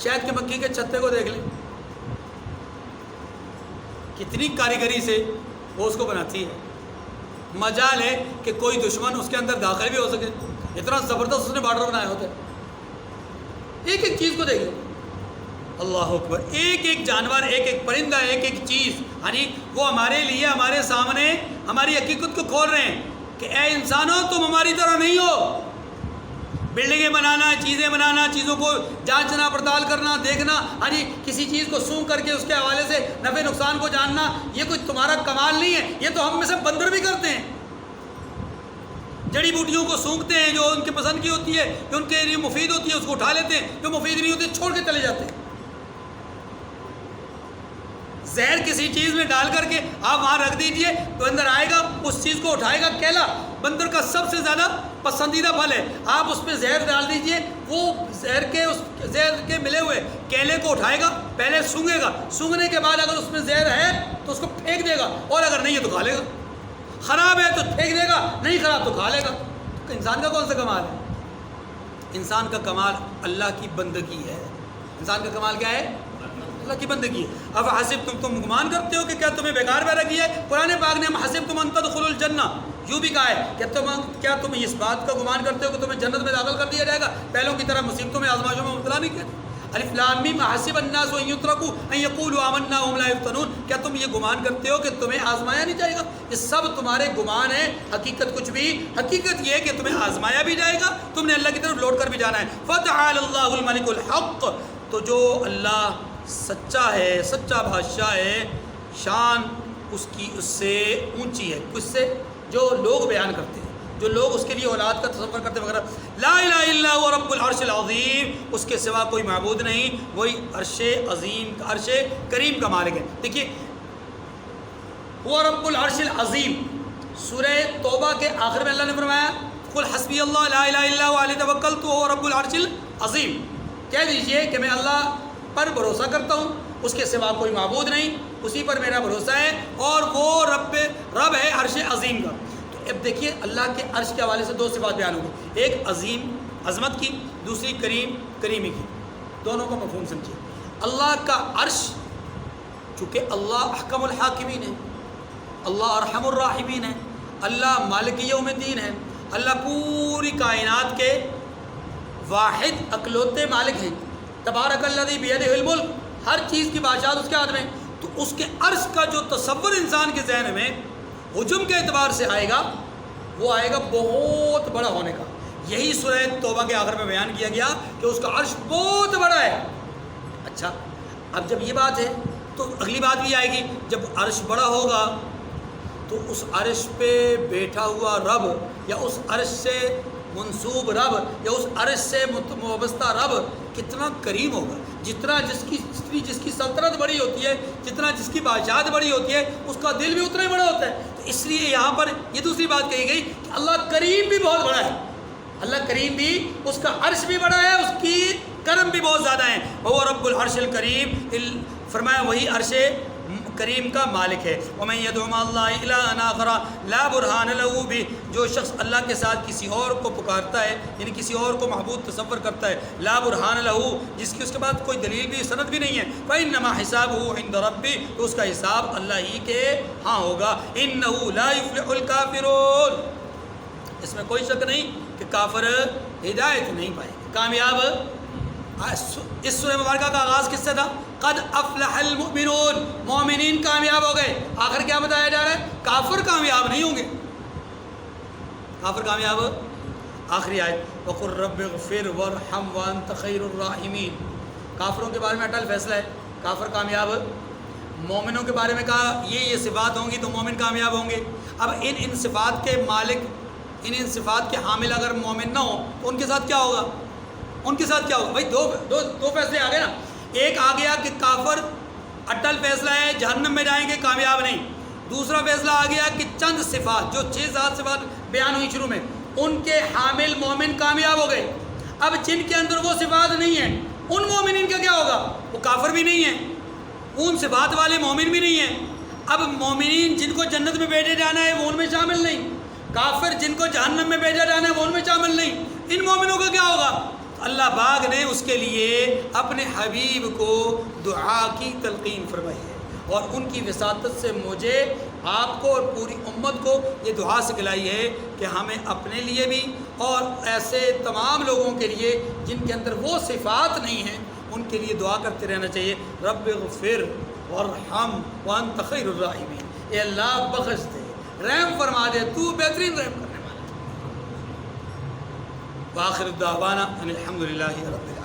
شہد کے مکھی کے چھتے کو دیکھ لیں، کتنی کاریگری سے وہ اس کو بناتی ہے، مجال ہے کہ کوئی دشمن اس کے اندر داخل بھی ہو سکے، اتنا زبردست اس نے بارڈر بنایا ہوتا ہے۔ ایک ایک چیز کو دیکھیں، اللہ اکبر، ایک ایک جانور، ایک ایک پرندہ، ایک ایک چیز، یعنی وہ ہمارے لیے ہمارے سامنے ہماری حقیقت کو کھول رہے ہیں کہ اے انسانوں تم ہماری طرح نہیں ہو۔ بلڈنگیں بنانا، چیزیں بنانا، چیزوں کو جانچنا پڑتال کرنا، دیکھنا، یعنی کسی چیز کو سونگ کر کے اس کے حوالے سے نفع نقصان کو جاننا، یہ کوئی تمہارا کمال نہیں ہے، یہ تو ہم میں سے بندر بھی کرتے ہیں۔ جڑی بوٹیوں کو سونگتے ہیں جو ان کے پسند کی ہوتی ہے، جو ان کے لیے مفید ہوتی ہے اس کو اٹھا لیتے ہیں، جو مفید نہیں ہوتی چھوڑ کے چلے جاتے ہیں۔ زہر کسی چیز میں ڈال کر کے آپ وہاں رکھ دیجئے، بندر آئے گا اس چیز کو اٹھائے گا۔ کیلا بندر کا سب سے زیادہ پسندیدہ پھل ہے، آپ اس پہ زہر ڈال دیجئے، وہ زہر کے ملے ہوئے کیلے کو اٹھائے گا، پہلے سونگے گا، سونگنے کے بعد اگر اس میں زہر ہے تو اس کو پھینک دے گا، اور اگر نہیں ہے تو کھا لے گا۔ خراب ہے تو پھینک دے گا، نہیں خراب تو کھا لے گا۔ تو انسان کا کون سا کمال ہے؟ انسان کا کمال اللہ کی بندگی ہے۔ انسان کا کمال کیا ہے؟ اللہ کی بندگی ہے۔ اب حسب تم گمان کرتے ہو کہ کیا تمہیں بیکار پیدا کیا ہے؟ قرآن پاک نے ہم حسب تم ان تدخلوا الجنہ، یوں بھی کہا ہے کہ کیا تم اس بات کا گمان کرتے ہو کہ تمہیں جنت میں داخل کر دیا جائے گا پہلوں کی طرح مصیبتوں میں آزمائشوں میں مبتلا نہیں کیا؟ الف لام میم حسب الناس ان یترکوا ان یقولوا آمنا وهم لا یفتنون، کیا تم یہ گمان کرتے ہو کہ تمہیں آزمایا نہیں جائے گا؟ یہ سب تمہارے گمان ہیں، حقیقت کچھ بھی، حقیقت یہ ہے کہ تمہیں آزمایا بھی جائے گا، تم نے اللہ کی طرف لوٹ کر بھی جانا ہے۔ فتعالى اللہ الملک الحق، تو جو اللہ سچا ہے، سچا بادشاہ ہے، شان اس کی اس سے اونچی ہے، کس سے؟ جو لوگ بیان کرتے ہیں، جو لوگ اس کے لیے اولاد کا تصور کرتے وغیرہ، لا الہ الا هو رب العرش العظیم، اس کے سوا کوئی معبود نہیں، وہی عرش عظیم، عرش کریم کا مالک ہے۔ دیکھیے وہ رب العرش العظیم، سورہ توبہ کے آخر میں اللہ نے فرمایا قل حسبی اللہ لا الہ الا هو علیہ توکلت وهو رب العرش العظیم، کہہ دیجئے کہ میں اللہ پر بھروسہ کرتا ہوں، اس کے سوا کوئی معبود نہیں، اسی پر میرا بھروسہ ہے، اور وہ رب ہے عرش عظیم کا۔ تو اب دیکھیے اللہ کے عرش کے حوالے سے دو صفات بیان ہوگی، ایک عظیم عظمت کی، دوسری کریم کریمی کی، دونوں کا مفہوم سمجھیے۔ اللہ کا عرش، چونکہ اللہ احکم الحاکمین ہے، اللہ ارحم الراحمین ہے، اللہ مالک یوم الدین ہے، اللہ پوری کائنات کے واحد اکلوتے مالک ہیں، تبارک الذی بیدہ الملک، ہر چیز کی بادشاہت اس کے ہاتھ میں، تو اس کے عرش کا جو تصور انسان کے ذہن میں حجم کے اعتبار سے آئے گا، وہ آئے گا بہت بڑا ہونے کا۔ یہی سورہ توبہ کے آخر میں بیان کیا گیا کہ اس کا عرش بہت بڑا ہے۔ اچھا، اب جب یہ بات ہے تو اگلی بات بھی آئے گی، جب عرش بڑا ہوگا تو اس عرش پہ بیٹھا ہوا رب، یا اس عرش سے منسوب رب، یا اس عرش سے وابستہ رب کتنا کریم ہوگا۔ جتنا جس کی سلطنت بڑی ہوتی ہے، جتنا جس کی بادشاہت بڑی ہوتی ہے، اس کا دل بھی اتنا ہی بڑا ہوتا ہے۔ تو اس لیے یہاں پر یہ دوسری بات کہی گئی کہ اللہ کریم بھی بہت بڑا ہے، اللہ کریم بھی، اس کا عرش بھی بڑا ہے، اس کی کرم بھی بہت زیادہ ہیں۔ وہ رب العرش الکریم، فرمایا وہی عرش کریم کا مالک ہے۔ وَمَن يَدْعُ مَعَ اللَّهِ إِلَٰهًا آخَرَ لَا بُرْهَانَ لَهُ بِهِ، جو شخص اللہ کے ساتھ کسی اور کو پکارتا ہے، یعنی کسی اور کو معبود تصور کرتا ہے، لا برہان لَهُ، جس کی اس کے بعد کوئی دلیل بھی سند بھی نہیں ہے، فَإِنَّمَا حِسَابُهُ عِندَ رَبِّهِ، تو اس کا حساب اللہ ہی کے ہاں ہوگا۔ إِنَّهُ لَا يُفْلِحُ الْكَافِرُونَ، اس میں کوئی شک نہیں کہ کافر ہدایت نہیں پائے گا، کامیاب۔ اس سورہ مبارکہ کا آغاز کس سے تھا؟ قد افلح المؤمنون، مومنین کامیاب ہو گئے۔ آخر کیا بتایا جا رہا ہے؟ کافر کامیاب نہیں ہوں گے، کافر کامیاب۔ آخری آیت وقل رب اغفر وارحم وانت خیر الراحمین، کافروں کے بارے میں اٹل فیصلہ ہے، کافر کامیاب۔ مومنوں کے بارے میں کہا یہ صفات ہوں گی تو مومن کامیاب ہوں گے۔ اب ان صفات کے مالک، ان صفات کے حامل اگر مومن نہ ہوں تو ان کے ساتھ کیا ہوگا؟ ان کے ساتھ کیا ہوگا؟ بھائی دو فیصلے آ گئے نا، ایک آ گیا کہ کافر اٹل فیصلہ ہے جہنم میں جائیں گے، کامیاب نہیں۔ دوسرا فیصلہ آ گیا کہ چند صفات، جو 6-7 صفات بیان ہوئی شروع میں، ان کے حامل مومن کامیاب ہو گئے۔ اب جن کے اندر وہ صفات نہیں ہیں، ان مومنین کا کیا ہوگا؟ وہ کافر بھی نہیں ہیں، ان صفات والے مومن بھی نہیں ہیں۔ اب مومنین جن کو جنت میں بھیجا جانا ہے وہ ان میں شامل نہیں، کافر جن کو جہنم میں بھیجا جانا ہے وہ ان میں شامل نہیں۔ ان مومنوں کا کیا ہوگا؟ اللہ پاک نے اس کے لیے اپنے حبیب کو دعا کی تلقین فرمائی ہے، اور ان کی وساطت سے مجھے، آپ کو اور پوری امت کو یہ دعا سکھلائی ہے کہ ہمیں اپنے لیے بھی اور ایسے تمام لوگوں کے لیے جن کے اندر وہ صفات نہیں ہیں ان کے لیے دعا کرتے رہنا چاہیے۔ رب اغفر وارحم وانت خیر الراحمین، اے اللہ بخش دے، رحم فرما دے، تو بہترین رحم کرنے والا ہے۔ وآخر الدعوانا ان الحمد للہ رب العالمین۔